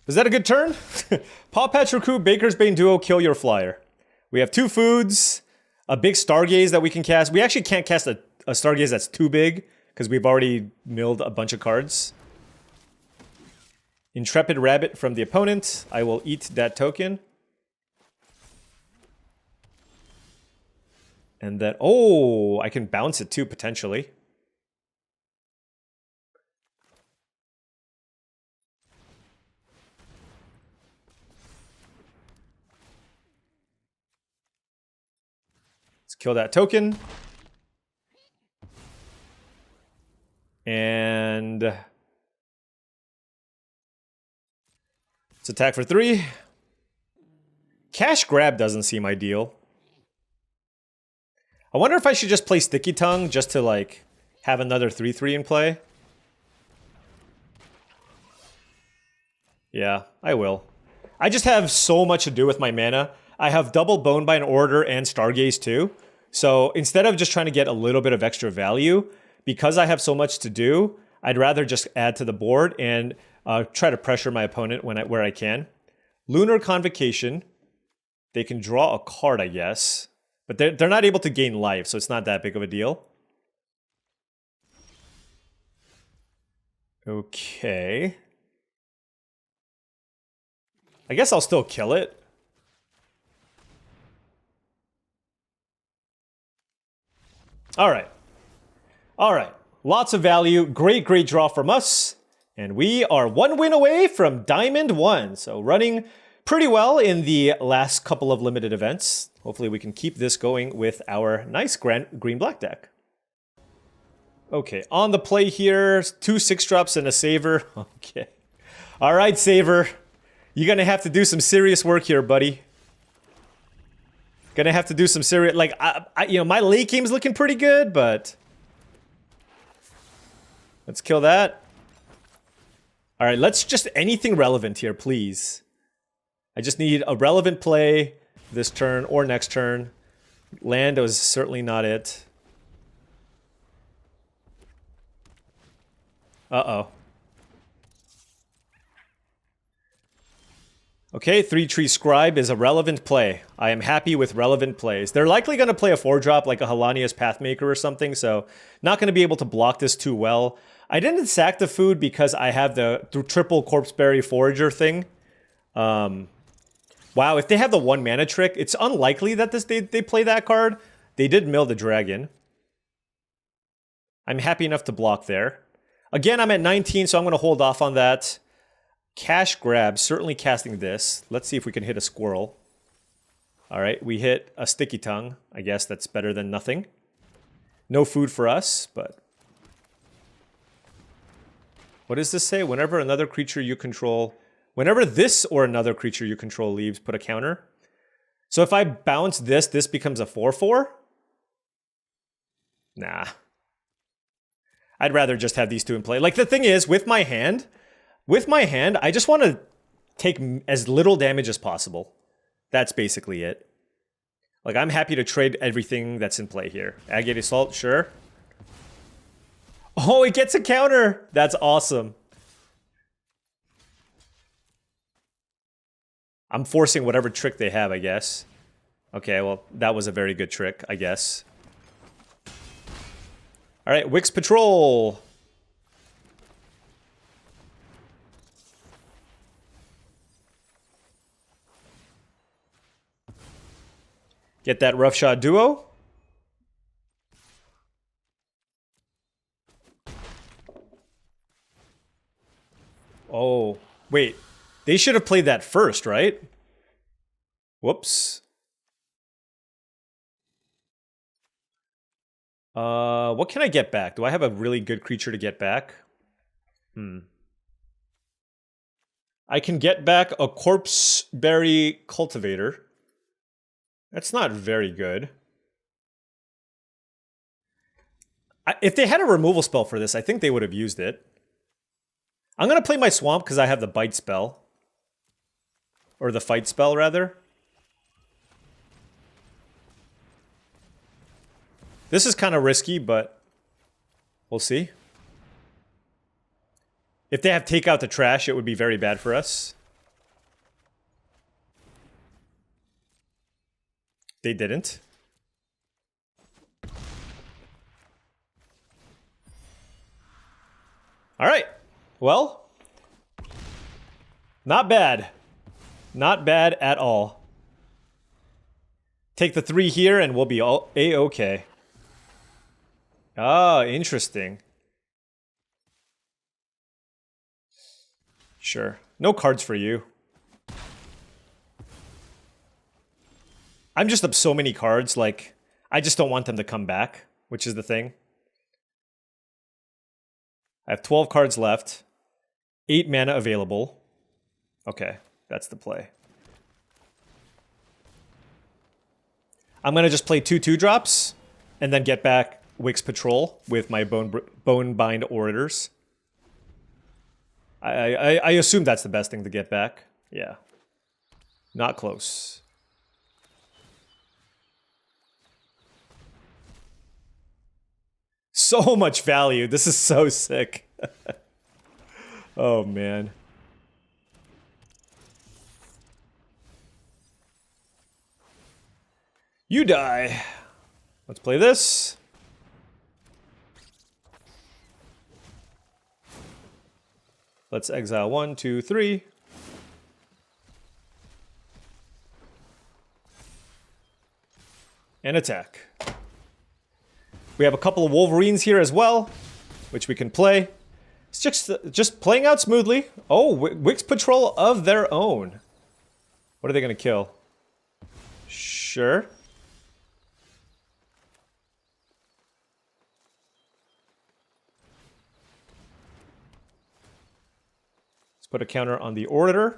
Is that a good turn? Paw Patch Recruit, Baker's Bane Duo, kill your flyer. We have 2 foods, a big Stargaze that we can cast. We actually can't cast a Stargaze that's too big, because we've already milled a bunch of cards. Intrepid Rabbit from the opponent. I will eat that token. And then, oh, I can bounce it too, potentially. Let's kill that token. And let's attack for 3. Cash grab doesn't seem ideal. I wonder if I should just play Sticky Tongue just to, like, have another 3/3 in play. Yeah, I will. I just have so much to do with my mana. I have double Bonebind Order and Stargaze too. So instead of just trying to get a little bit of extra value, because I have so much to do, I'd rather just add to the board and try to pressure my opponent where I can. Lunar Convocation. They can draw a card, I guess. But they're not able to gain life, so it's not that big of a deal. Okay. I guess I'll still kill it. All right. All right. Lots of value. Great, great draw from us. And we are 1 win away from Diamond 1. So running pretty well in the last couple of limited events. Hopefully we can keep this going with our nice green-black deck. Okay, on the play here, 2 6-drops and a Saver. Okay. All right, Saver. You're going to have to do some serious work here, buddy. Gonna have to do some serious... Like, you know, my late game's looking pretty good, but... Let's kill that. All right, let's just... Anything relevant here, please. I just need a relevant play this turn or next turn. Land was certainly not it. Uh-oh. Okay, 3-Tree Scribe is a relevant play. I am happy with relevant plays. They're likely going to play a 4-drop like a Halania's Pathmaker or something, so not going to be able to block this too well. I didn't sack the food because I have the triple Corpseberry Forager thing. Wow, if they have the 1 mana trick, it's unlikely that they play that card. They did mill the dragon. I'm happy enough to block there. Again, I'm at 19, so I'm going to hold off on that. Cash grab, certainly casting this. Let's see if we can hit a squirrel. All right, we hit a Sticky Tongue. I guess that's better than nothing. No food for us, but... What does this say? Whenever another creature you control... Whenever this or another creature you control leaves, put a counter. So if I bounce this, this becomes a 4/4? Nah. I'd rather just have these two in play. Like, the thing is, with my hand, I just want to take as little damage as possible. That's basically it. Like, I'm happy to trade everything that's in play here. Agate Assault, sure. Oh, it gets a counter! That's awesome. I'm forcing whatever trick they have, I guess. Okay, well, that was a very good trick, I guess. All right, Wix Patrol. Get that Roughshod Duo. Oh, wait. They should have played that first, right? Whoops. What can I get back? Do I have a really good creature to get back? I can get back a Corpseberry Cultivator. That's not very good. If they had a removal spell for this, I think they would have used it. I'm going to play my Swamp because I have the Bite spell. Or the Fight spell, rather. This is kind of risky, but we'll see. If they have Take Out the Trash, it would be very bad for us. They didn't. All right. Well, Not bad. Not bad at all. Take the 3 here and we'll be all A-okay. Ah, interesting. Sure. No cards for you. I'm just up so many cards, like, I just don't want them to come back, which is the thing. I have 12 cards left. 8 mana available. Okay, that's the play. I'm going to just play 2/2 drops and then get back Wix Patrol with my Bonebind Orators. I assume that's the best thing to get back. Yeah. Not close. So much value. This is so sick. Oh, man. You die. Let's play this. Let's exile 1, 2, 3. And attack. We have a couple of Wolverines here as well, which we can play. It's just playing out smoothly. Oh, Wix Patrol of their own. What are they going to kill? Sure. Let's put a counter on the Orator.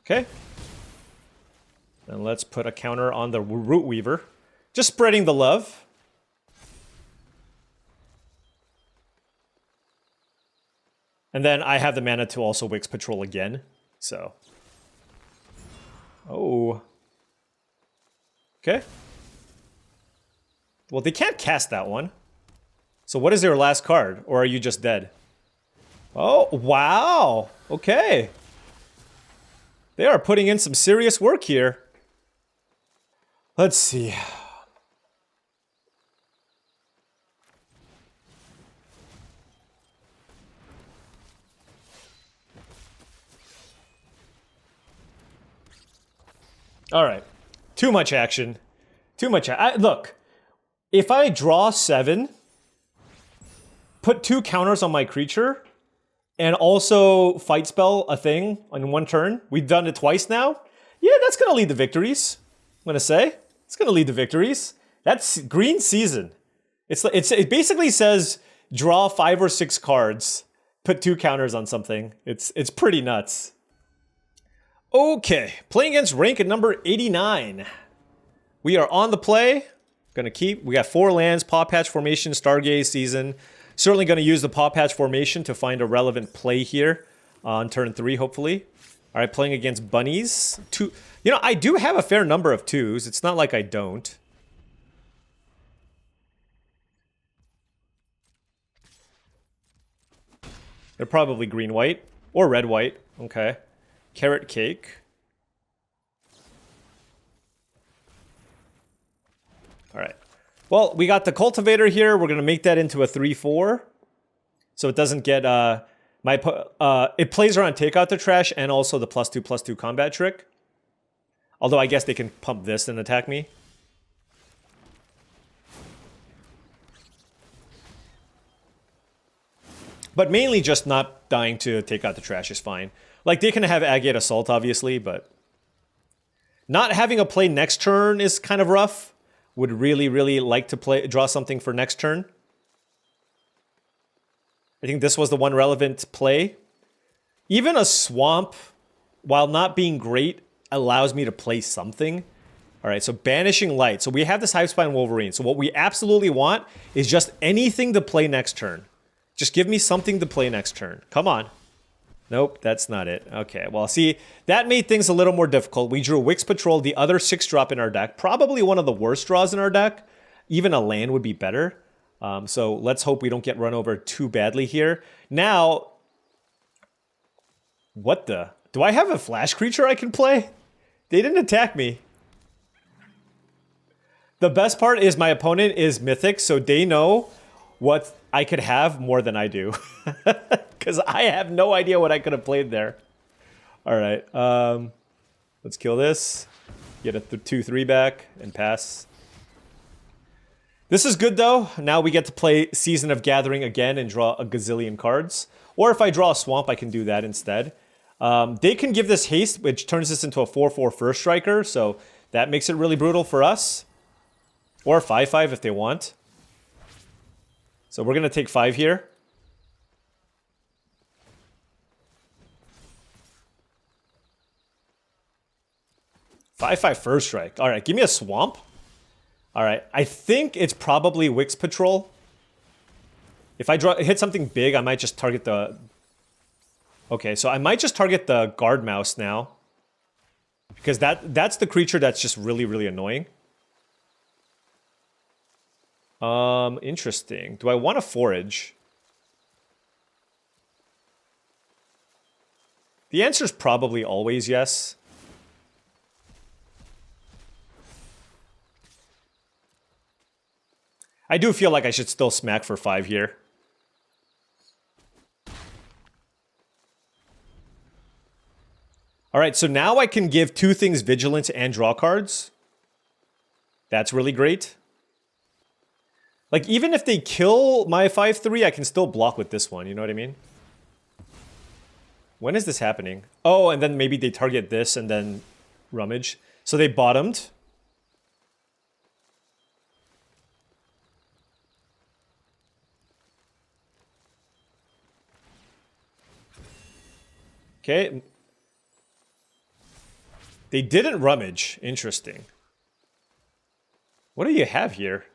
Okay. And let's put a counter on the Root Weaver. Just spreading the love. And then I have the mana to also Wix Patrol again. So. Oh. Okay. Well, they can't cast that one. So what is their last card? Or are you just dead? Oh, wow. Okay. They are putting in some serious work here. Let's see. All right. Too much action. Too much. Look, if I draw 7, put 2 counters on my creature, and also fight spell a thing on 1 turn. We've done it twice now. Yeah, that's going to lead to victories. I'm going to say. It's going to lead to victories. That's green season. It basically says draw 5 or 6 cards, put 2 counters on something. It's pretty nuts. Okay, playing against rank at number 89. We are on the play. We got 4 lands, Paw Patch Formation, Stargaze Season. Certainly going to use the Paw Patch Formation to find a relevant play here on turn 3, hopefully. All right, playing against bunnies. 2. You know, I do have a fair number of 2s. It's not like I don't. They're probably green-white or red-white. Okay. Carrot Cake. All right. Well, we got the Cultivator here. We're going to make that into a 3/4. So it doesn't get... it plays around Take Out the Trash and also the +2/+2 combat trick. Although I guess they can pump this and attack me. But mainly just not dying to Take Out the Trash is fine. Like, they can have Agate Assault, obviously, but... Not having a play next turn is kind of rough. Would really, really like to draw something for next turn. I think this was the one relevant play. Even a Swamp, while not being great, allows me to play something. All right, so Banishing Light. So we have this Hivespine Wolverine. So what we absolutely want is just anything to play next turn. Just give me something to play next turn. Come on. Nope, that's not it. Okay, well, see, that made things a little more difficult. We drew Wix Patrol, the other 6-drop in our deck. Probably one of the worst draws in our deck. Even a land would be better. So let's hope we don't get run over too badly here. Now, what the? Do I have a flash creature I can play? They didn't attack me. The best part is my opponent is mythic, so they know what I could have more than I do. Because I have no idea what I could have played there. All right, let's kill this. Get a 2/3 back and pass. This is good though. Now we get to play Season of Gathering again and draw a gazillion cards. Or if I draw a swamp, I can do that instead. They can give this haste, which turns this into a 4/4 first striker, so that makes it really brutal for us. Or 5/5 if they want. So we're going to take 5 here. Five first strike. All right, give me a swamp. All right, I think it's probably Wix Patrol. If I hit something big, I might just target the... Okay, so I might just target the guard mouse now. Because that's the creature that's just really, really annoying. Interesting. Do I want to forage? The answer is probably always yes. I do feel like I should still smack for 5 here. All right, so now I can give 2 things Vigilance and draw cards. That's really great. Like, even if they kill my 5/3, I can still block with this one, you know what I mean? When is this happening? Oh, and then maybe they target this and then rummage. So they bottomed. Okay. They didn't rummage. Interesting. What do you have here?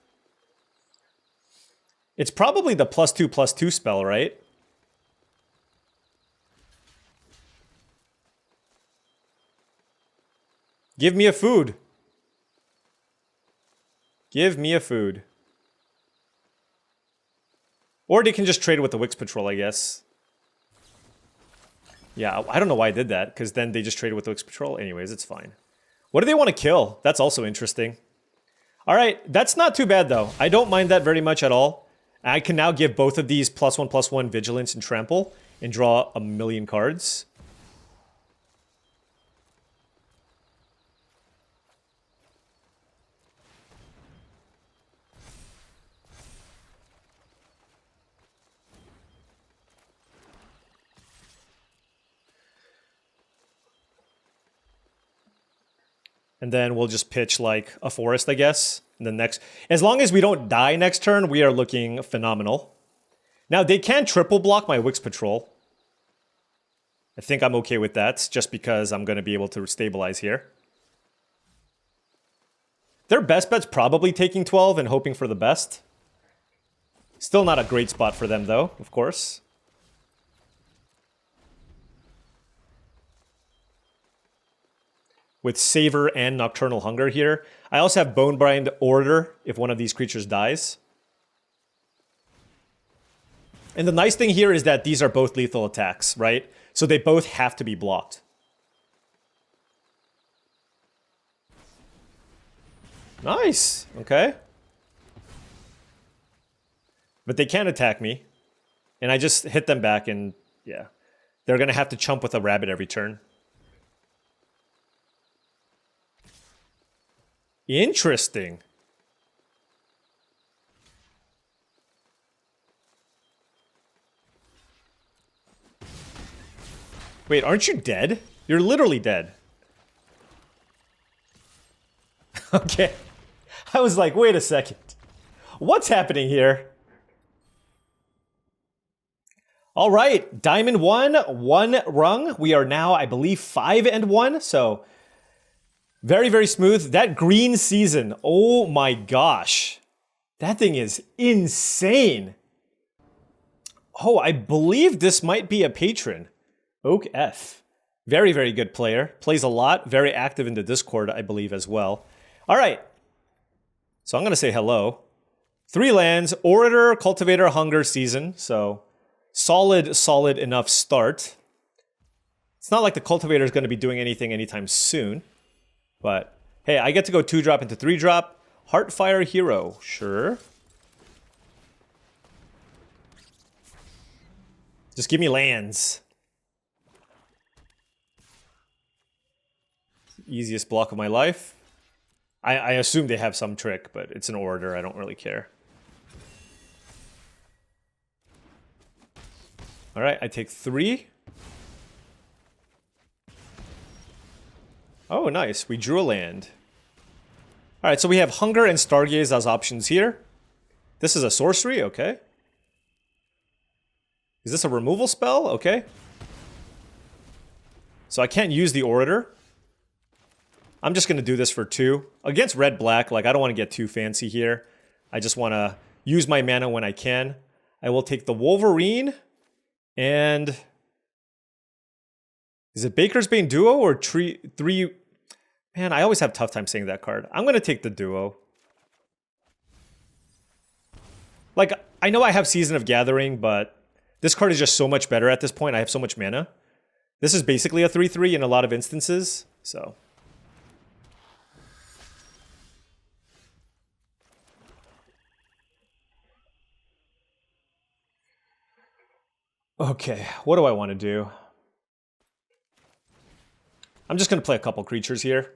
It's probably the +2/+2 spell, right? Give me a food. Give me a food. Or they can just trade with the Wix Patrol, I guess. Yeah, I don't know why I did that, because then they just traded with the Wix Patrol. Anyways, it's fine. What do they want to kill? That's also interesting. All right, that's not too bad, though. I don't mind that very much at all. I can now give both of these +1/+1 Vigilance and Trample and draw a million cards. And then we'll just pitch like a forest, I guess. And then next, as long as we don't die next turn, we are looking phenomenal. Now they can triple block my Wix Patrol. I think I'm okay with that, just because I'm going to be able to stabilize here. Their best bet's probably taking 12 and hoping for the best. Still not a great spot for them, though, of course. With Savor and Nocturnal Hunger here. I also have Bonebind Orator if one of these creatures dies. And the nice thing here is that these are both lethal attacks, right? So they both have to be blocked. Nice, okay. But they can't attack me. And I just hit them back and, yeah. They're going to have to chump with a rabbit every turn. Interesting. Wait, aren't you dead? You're literally dead. Okay. I was like, wait a second. What's happening here? All right, Diamond 1, 1 rung. We are now, I believe, 5-1, so... Very, very smooth. That green season, oh my gosh. That thing is insane. Oh, I believe this might be a patron. Oak F. Very, very good player. Plays a lot. Very active in the Discord, I believe, as well. All right. So I'm going to say hello. 3 lands, Orator, Cultivator, Hunger season. So solid enough start. It's not like the cultivator is going to be doing anything anytime soon. But hey, I get to go 2-drop into 3-drop. Heartfire Hero, sure. Just give me lands. Easiest block of my life. I assume they have some trick, but it's an order. I don't really care. All right, I take 3. Oh, nice. We drew a land. All right, so we have Hunger and Stargaze as options here. This is a sorcery, okay. Is this a removal spell? Okay. So I can't use the Orator. I'm just going to do this for 2. Against red-black, like, I don't want to get too fancy here. I just want to use my mana when I can. I will take the Wolverine and... Is it Baker's Bane Duo or 3... Man, I always have a tough time saying that card. I'm going to take the Duo. Like, I know I have Season of Gathering, but this card is just so much better at this point. I have so much mana. This is basically a 3/3 in a lot of instances, so... Okay, what do I want to do? I'm just going to play a couple creatures here.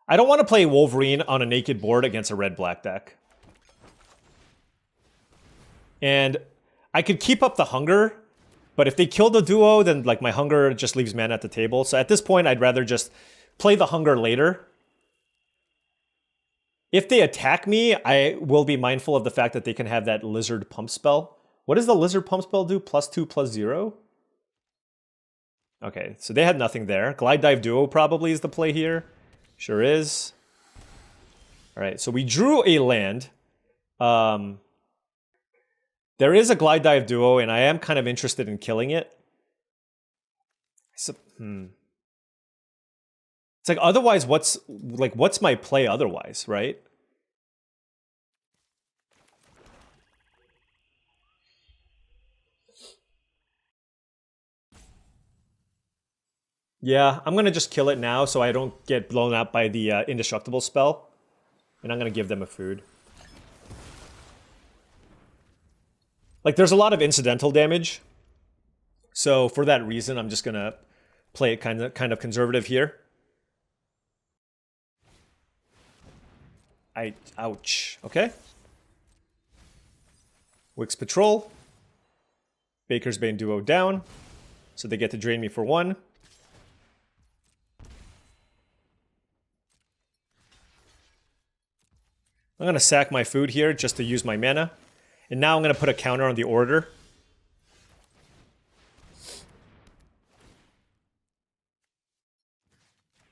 I don't want to play Wolverine on a naked board against a red-black deck. And I could keep up the Hunger, but if they kill the Duo, then like my Hunger just leaves mana at the table. So at this point, I'd rather just play the Hunger later. If they attack me, I will be mindful of the fact that they can have that Lizard Pump spell. What does the Lizard Pump spell do? +2/+0? Okay, so they had nothing there. Glide Dive Duo probably is the play here. Sure is. All right, so we drew a land. There is a Glide Dive Duo, and I am kind of interested in killing it. So, It's like, otherwise, what's my play otherwise, right? Yeah, I'm going to just kill it now so I don't get blown up by the indestructible spell. And I'm going to give them a food. Like, there's a lot of incidental damage. So for that reason, I'm just going to play it kind of conservative here. Ouch. Okay. Wix Patrol. Baker's Bane Duo down. So they get to drain me for 1. I'm going to sack my food here just to use my mana. And now I'm going to put a counter on the Orator.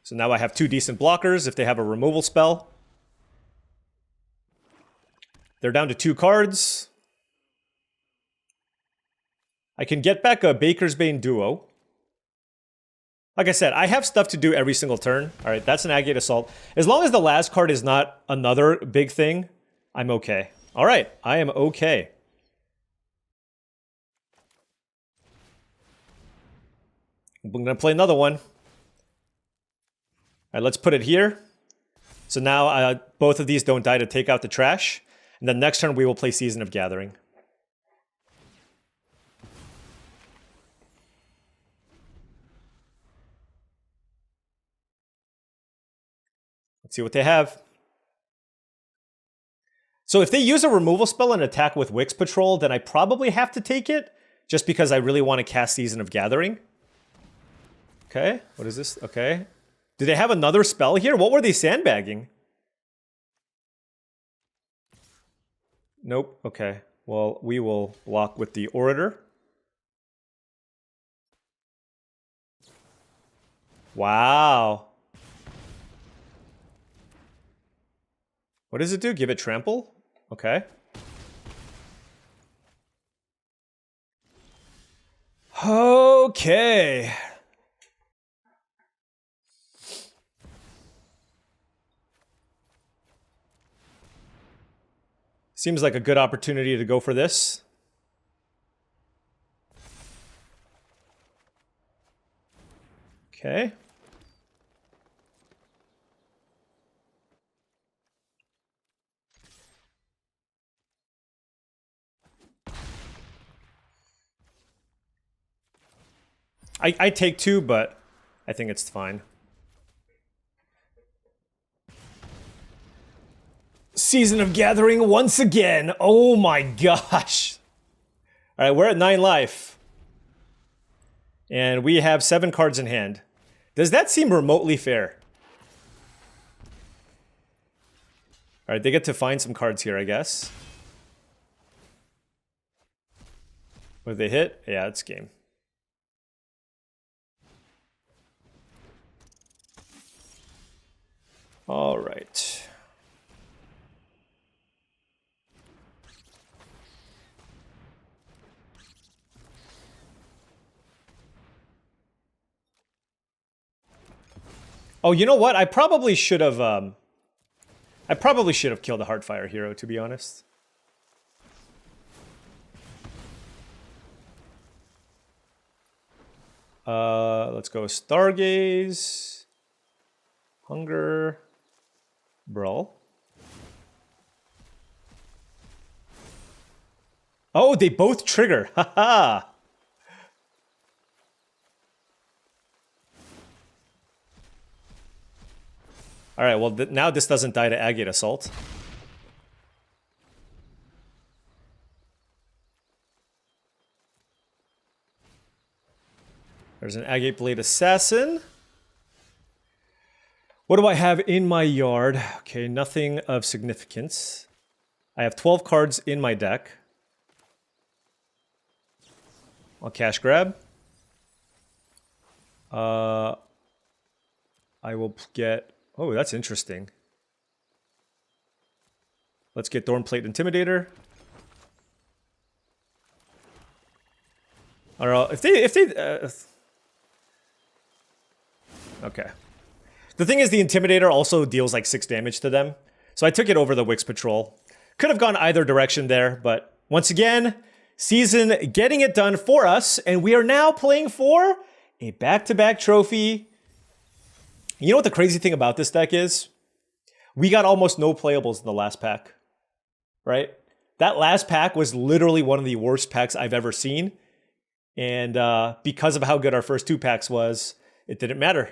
So now I have 2 decent blockers if they have a removal spell. They're down to 2 cards. I can get back a Baker's Bane Duo. Like I said, I have stuff to do every single turn. All right, that's an Agate Assault. As long as the last card is not another big thing, I'm okay. All right, I am okay. I'm going to play another one. All right, let's put it here. So now both of these don't die to take out the trash. And then next turn we will play Season of Gathering. Let's see what they have. So if they use a removal spell and attack with Wix Patrol, then I probably have to take it, just because I really want to cast Season of Gathering. Okay, what is this? Okay. Do they have another spell here? What were they sandbagging? Nope, okay. Well, we will block with the Orator. Wow. What does it do? Give it trample? Okay. Okay. Seems like a good opportunity to go for this. Okay. I take 2, but I think it's fine. Season of Gathering once again. Oh my gosh. All right, we're at 9 life. And we have 7 cards in hand. Does that seem remotely fair? All right, they get to find some cards here, I guess. What did they hit? Yeah, it's game. All right. Oh, you know what? I probably should have killed the Heartfire hero, to be honest. Let's go Stargaze, Hunger, Brawl. Oh, they both trigger. Haha. All right, well, now this doesn't die to Agate Assault. There's an Agate Blade Assassin. What do I have in my yard? Okay, nothing of significance. I have 12 cards in my deck. I'll cash grab. I will get... Oh, that's interesting. Let's get Thornplate Intimidator. I don't know if they okay. The thing is, the Intimidator also deals like 6 damage to them, so I took it over the Wix Patrol. Could have gone either direction there, but once again, Season getting it done for us, and we are now playing for a back-to-back trophy. You know what the crazy thing about this deck is? We got almost no playables in the last pack, right? That last pack was literally one of the worst packs I've ever seen. And because of how good our first 2 packs was, it didn't matter.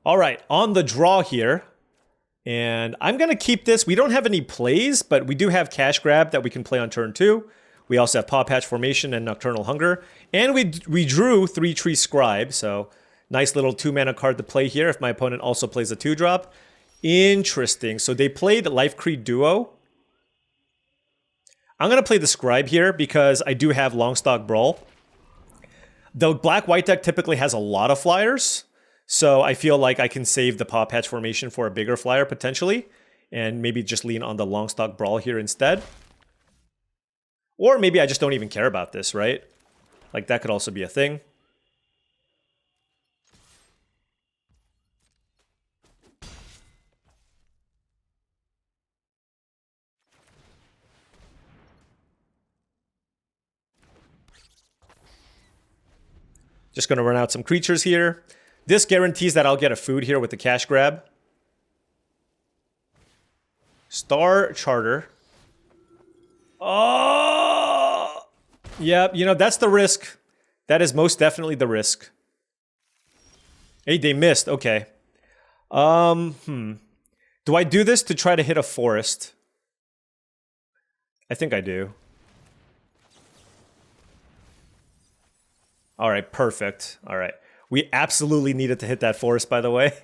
All right, on the draw here. And I'm going to keep this. We don't have any plays, but we do have Cash Grab that we can play on turn 2. We also have Paw Patch Formation and Nocturnal Hunger. And we drew 3 Tree Scribe, so... Nice little 2-mana card to play here if my opponent also plays a 2-drop. Interesting. So they played Life Creed Duo. I'm going to play the Scribe here because I do have Longstock Brawl. The black-white deck typically has a lot of flyers, so I feel like I can save the Paw Patch Formation for a bigger flyer potentially, and maybe just lean on the Longstock Brawl here instead. Or maybe I just don't even care about this, right? Like, that could also be a thing. Just going to run out some creatures here. This guarantees that I'll get a food here with the cash grab. Star Charter. Oh! Yeah, you know, that's the risk. That is most definitely the risk. Hey, they missed. Okay. Do I do this to try to hit a forest? I think I do. All right, perfect. All right. We absolutely needed to hit that forest, by the way.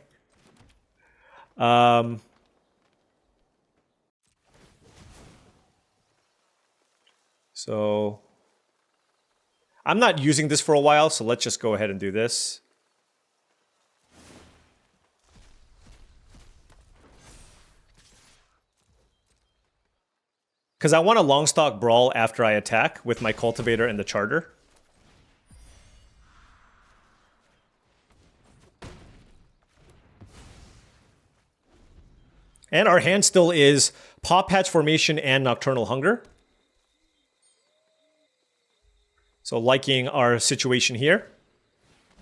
So I'm not using this for a while, so let's just go ahead and do this. Because I want a Longstock Brawl after I attack with my Cultivator and the Charter. And our hand still is Paw Patch Formation and Nocturnal Hunger. So liking our situation here.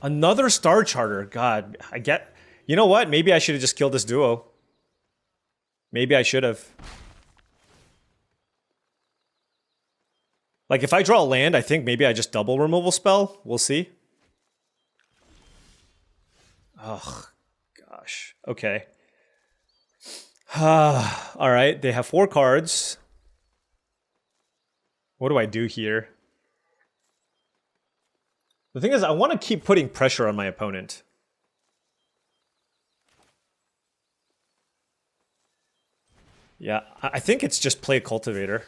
Another Star Charter. God, I get... You know what? Maybe I should have just killed this duo. Maybe I should have. Like, if I draw a land, I think maybe I just double removal spell. We'll see. Oh, gosh. Okay. Alright, they have 4 cards. What do I do here? The thing is, I want to keep putting pressure on my opponent. Yeah, I think it's just play Cultivator.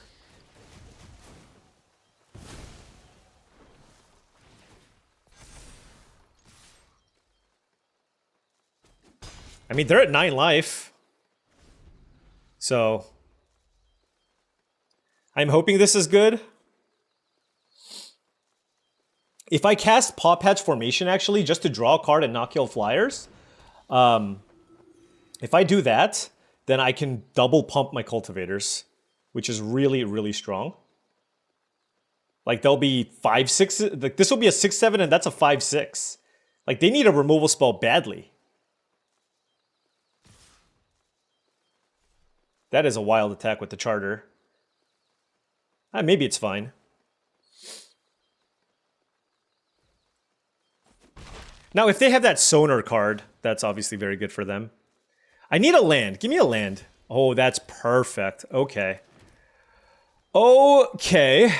I mean, they're at 9 life. So I'm hoping this is good. If I cast Paw Patch Formation, actually, just to draw a card and not kill flyers, if I do that, then I can double pump my cultivators, which is really, really strong. Like, they'll be 5/6. Like, this will be a 6/7, and that's a 5/6. Like, they need a removal spell badly. That is a wild attack with the Charter. Maybe it's fine. Now, if they have that Sonar card, that's obviously very good for them. I need a land. Give me a land. Oh, that's perfect. Okay. Okay.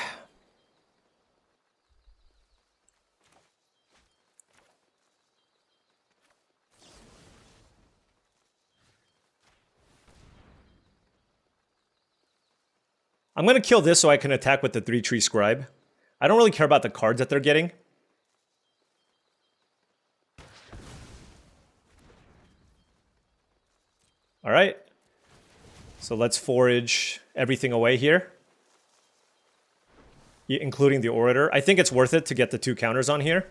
I'm going to kill this so I can attack with the 3-tree Scribe. I don't really care about the cards that they're getting. All right. So let's forage everything away here, including the Orator. I think it's worth it to get the 2 counters on here.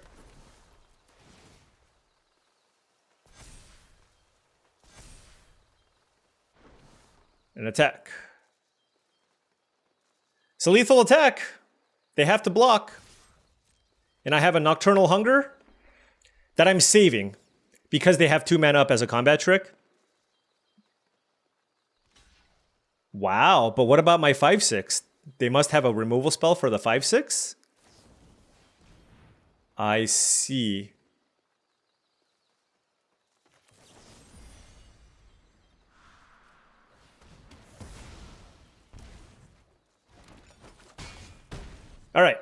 An attack. It's a lethal attack. They have to block. And I have a Nocturnal Hunger that I'm saving because they have 2 mana up as a combat trick. Wow, but what about my 5/6? They must have a removal spell for the 5/6? I see. All right.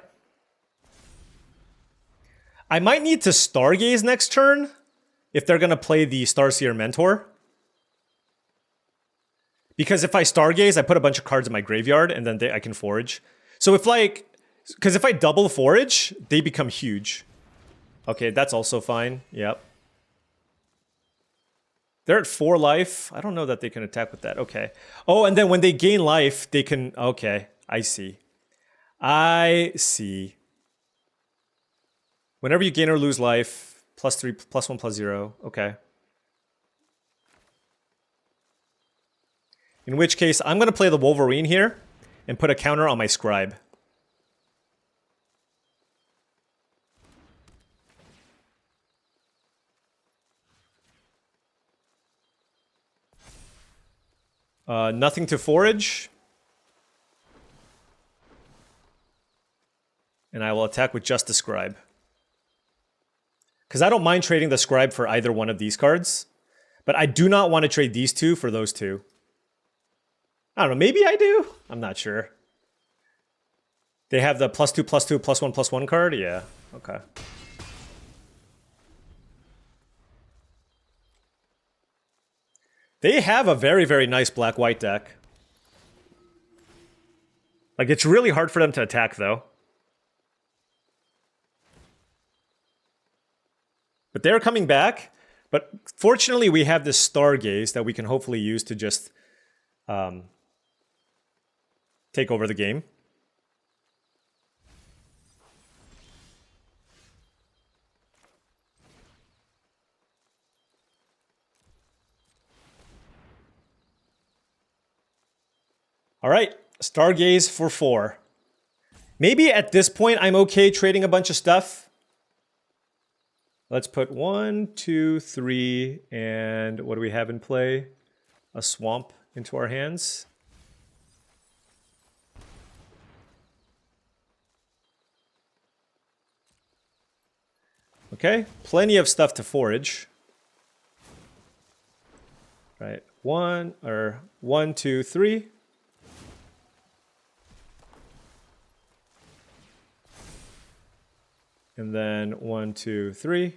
I might need to Stargaze next turn if they're going to play the Starseer Mentor. Because if I Stargaze, I put a bunch of cards in my graveyard, and then I can forage. So if like... Because if I double forage, they become huge. Okay, that's also fine. Yep. They're at 4 life. I don't know that they can attack with that. Okay. Oh, and then when they gain life, they can... Okay, I see. I see. Whenever you gain or lose life, +3, +1, +0. Okay. In which case, I'm going to play the Wolverine here and put a counter on my Scribe. Nothing to forage. And I will attack with just the Scribe. Because I don't mind trading the Scribe for either one of these cards. But I do not want to trade these 2 for those 2. I don't know, maybe I do? I'm not sure. They have the +2, +2, +1, +1 card? Yeah, okay. They have a very, very nice black-white deck. Like, it's really hard for them to attack, though. But they're coming back. But fortunately, we have this Stargaze that we can hopefully use to just... take over the game. All right, Stargaze for 4. Maybe at this point I'm okay trading a bunch of stuff. Let's put 1, 2, 3, and what do we have in play? A swamp into our hands. Okay, plenty of stuff to forage. Right, 1, 2, 3. And then 1, 2, 3.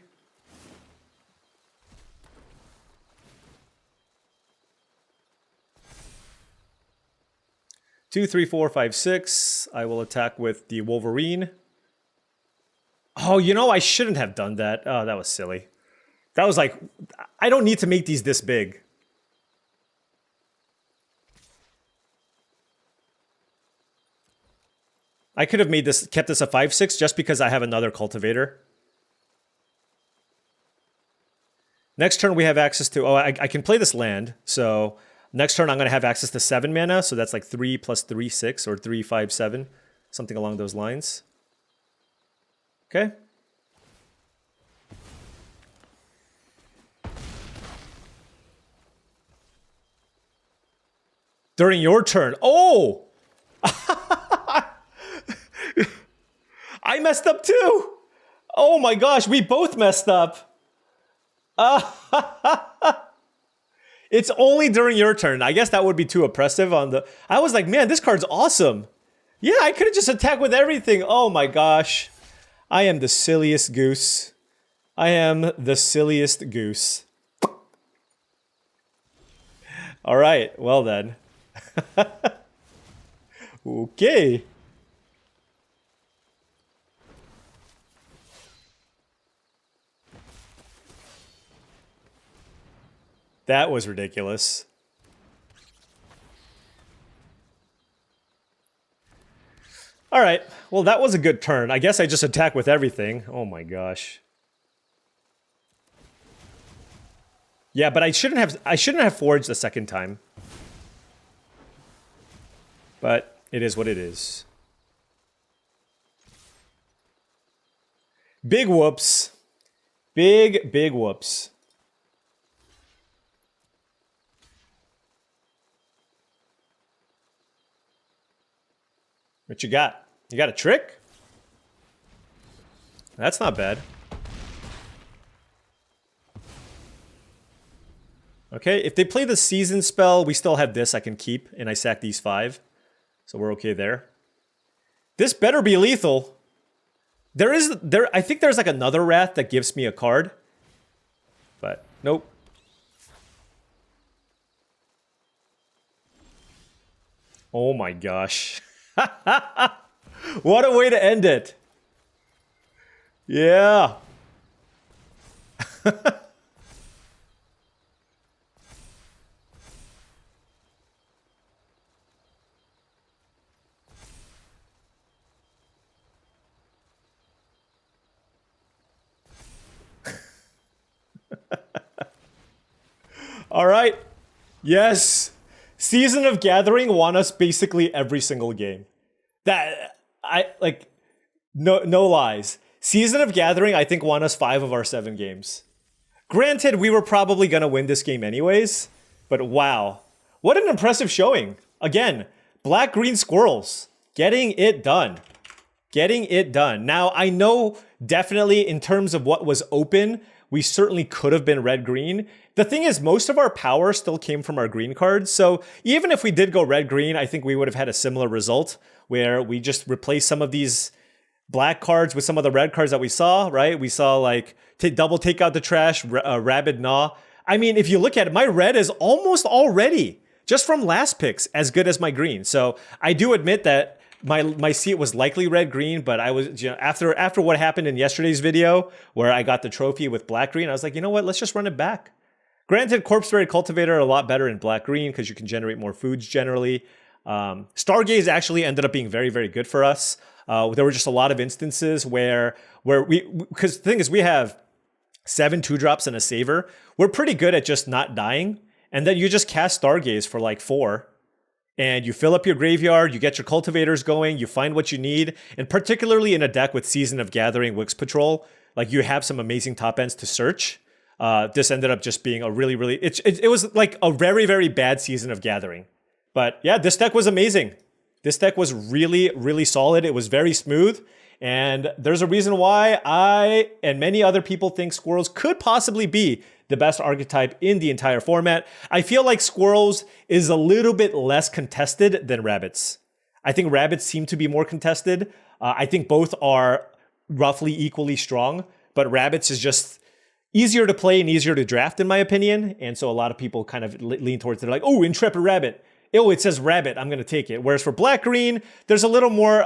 Two, 3, 4, 5, 6. I will attack with the Wolverine. Oh, you know, I shouldn't have done that. Oh, that was silly. That was like, I don't need to make these this big. I could have made this, kept this a 5/6 just because I have another cultivator. Next turn we have access to, I can play this land. So next turn I'm going to have access to 7 mana. So that's like 3 plus 3, 6 or 3, 5, 7. Something along those lines. Okay. During your turn. Oh! I messed up too! Oh my gosh, we both messed up. It's only during your turn. I guess that would be too oppressive on the... I was like, man, this card's awesome. Yeah, I could have just attacked with everything. Oh my gosh. I am the silliest goose. I am the silliest goose. All right, well then. Okay. That was ridiculous. All right. Well, that was a good turn. I guess I just attack with everything. Oh my gosh. Yeah, but I shouldn't have forged the second time. But it is what it is. Big whoops. Big whoops. What you got? You got a trick? That's not bad. Okay, if they play the season spell, we still have this I can keep, and I sack these 5. So we're okay there. This better be lethal. I think there's like another Wrath that gives me a card. But nope. Oh my gosh. What a way to end it. Yeah. All right. Yes. Season of Gathering won us basically every single game. No lies. Season of Gathering, I think, won us 5 of our 7 games. Granted, we were probably going to win this game anyways, but wow. What an impressive showing. Again, black-green squirrels. Getting it done. Getting it done. Now, I know definitely in terms of what was open, we certainly could have been red-green. The thing is, most of our power still came from our green cards, so even if we did go red-green, I think we would have had a similar result, where we just replaced some of these black cards with some of the red cards that we saw, right? We saw, like, double take out the trash, rabid gnaw. I mean, if you look at it, my red is almost already, just from last picks, as good as my green. So I do admit that my seat was likely red-green, but I was, after what happened in yesterday's video, where I got the trophy with black-green, I was like, you know what, let's just run it back. Granted, Corpse-Buried Cultivator are a lot better in black-green because you can generate more foods generally. Stargaze actually ended up being very, very good for us. There were just a lot of instances where because the thing is, we have 7 2-drops and a Saver. We're pretty good at just not dying. And then you just cast Stargaze for like 4. And you fill up your graveyard, you get your cultivators going, you find what you need. And particularly in a deck with Season of Gathering, Wix Patrol, like you have some amazing top ends to search. This ended up just being a really, really, it was like a very, very bad season of Gathering. But yeah, this deck was amazing. This deck was really, really solid. It was very smooth. And there's a reason why I and many other people think Squirrels could possibly be the best archetype in the entire format. I feel like Squirrels is a little bit less contested than Rabbits. I think Rabbits seem to be more contested. I think both are roughly equally strong, but Rabbits is just easier to play and easier to draft, in my opinion. And so a lot of people kind of lean towards it. They're like, oh, Intrepid Rabbit. Oh, it says Rabbit. I'm going to take it. Whereas for Black-Green, there's a little more...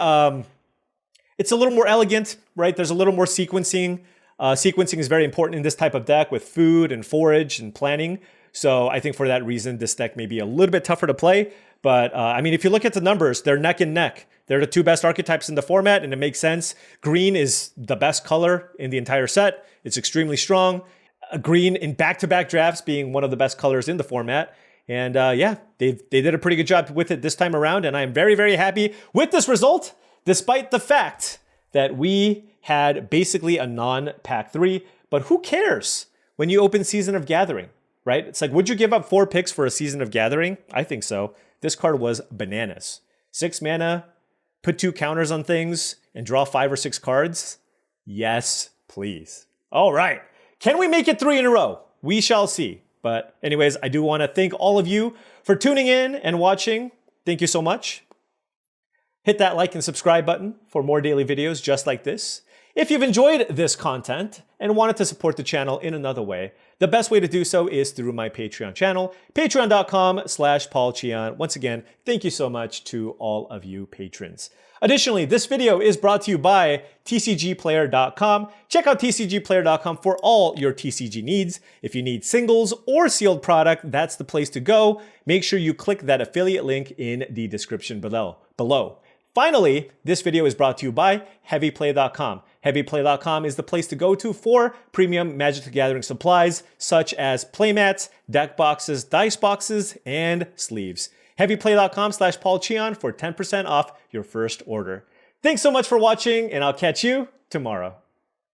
it's a little more elegant, right? There's a little more sequencing. Sequencing is very important in this type of deck with food and forage and planning. So I think for that reason, this deck may be a little bit tougher to play. But I mean, if you look at the numbers, they're neck and neck. They're the two best archetypes in the format, and it makes sense. Green is the best color in the entire set. It's extremely strong. Green in back-to-back drafts being one of the best colors in the format. And yeah, they did a pretty good job with it this time around. And I'm very, very happy with this result, despite the fact that we had basically a non-pack 3. But who cares when you open Season of Gathering, right? It's like, would you give up 4 picks for a Season of Gathering? I think so. This card was bananas. 6 mana, put 2 counters on things, and draw 5 or 6 cards? Yes, please. All right. Can we make it 3 in a row? We shall see. But anyways, I do want to thank all of you for tuning in and watching. Thank you so much. Hit that like and subscribe button for more daily videos just like this. If you've enjoyed this content and wanted to support the channel in another way, the best way to do so is through my Patreon channel, patreon.com/paulcheon. Once again, thank you so much to all of you patrons. Additionally, this video is brought to you by tcgplayer.com. Check out tcgplayer.com for all your TCG needs. If you need singles or sealed product, that's the place to go. Make sure you click that affiliate link in the description below. Finally, this video is brought to you by heavyplay.com. Heavyplay.com is the place to go to for premium Magic the Gathering supplies, such as playmats, deck boxes, dice boxes, and sleeves. Heavyplay.com/paulcheon for 10% off your first order. Thanks so much for watching, and I'll catch you tomorrow.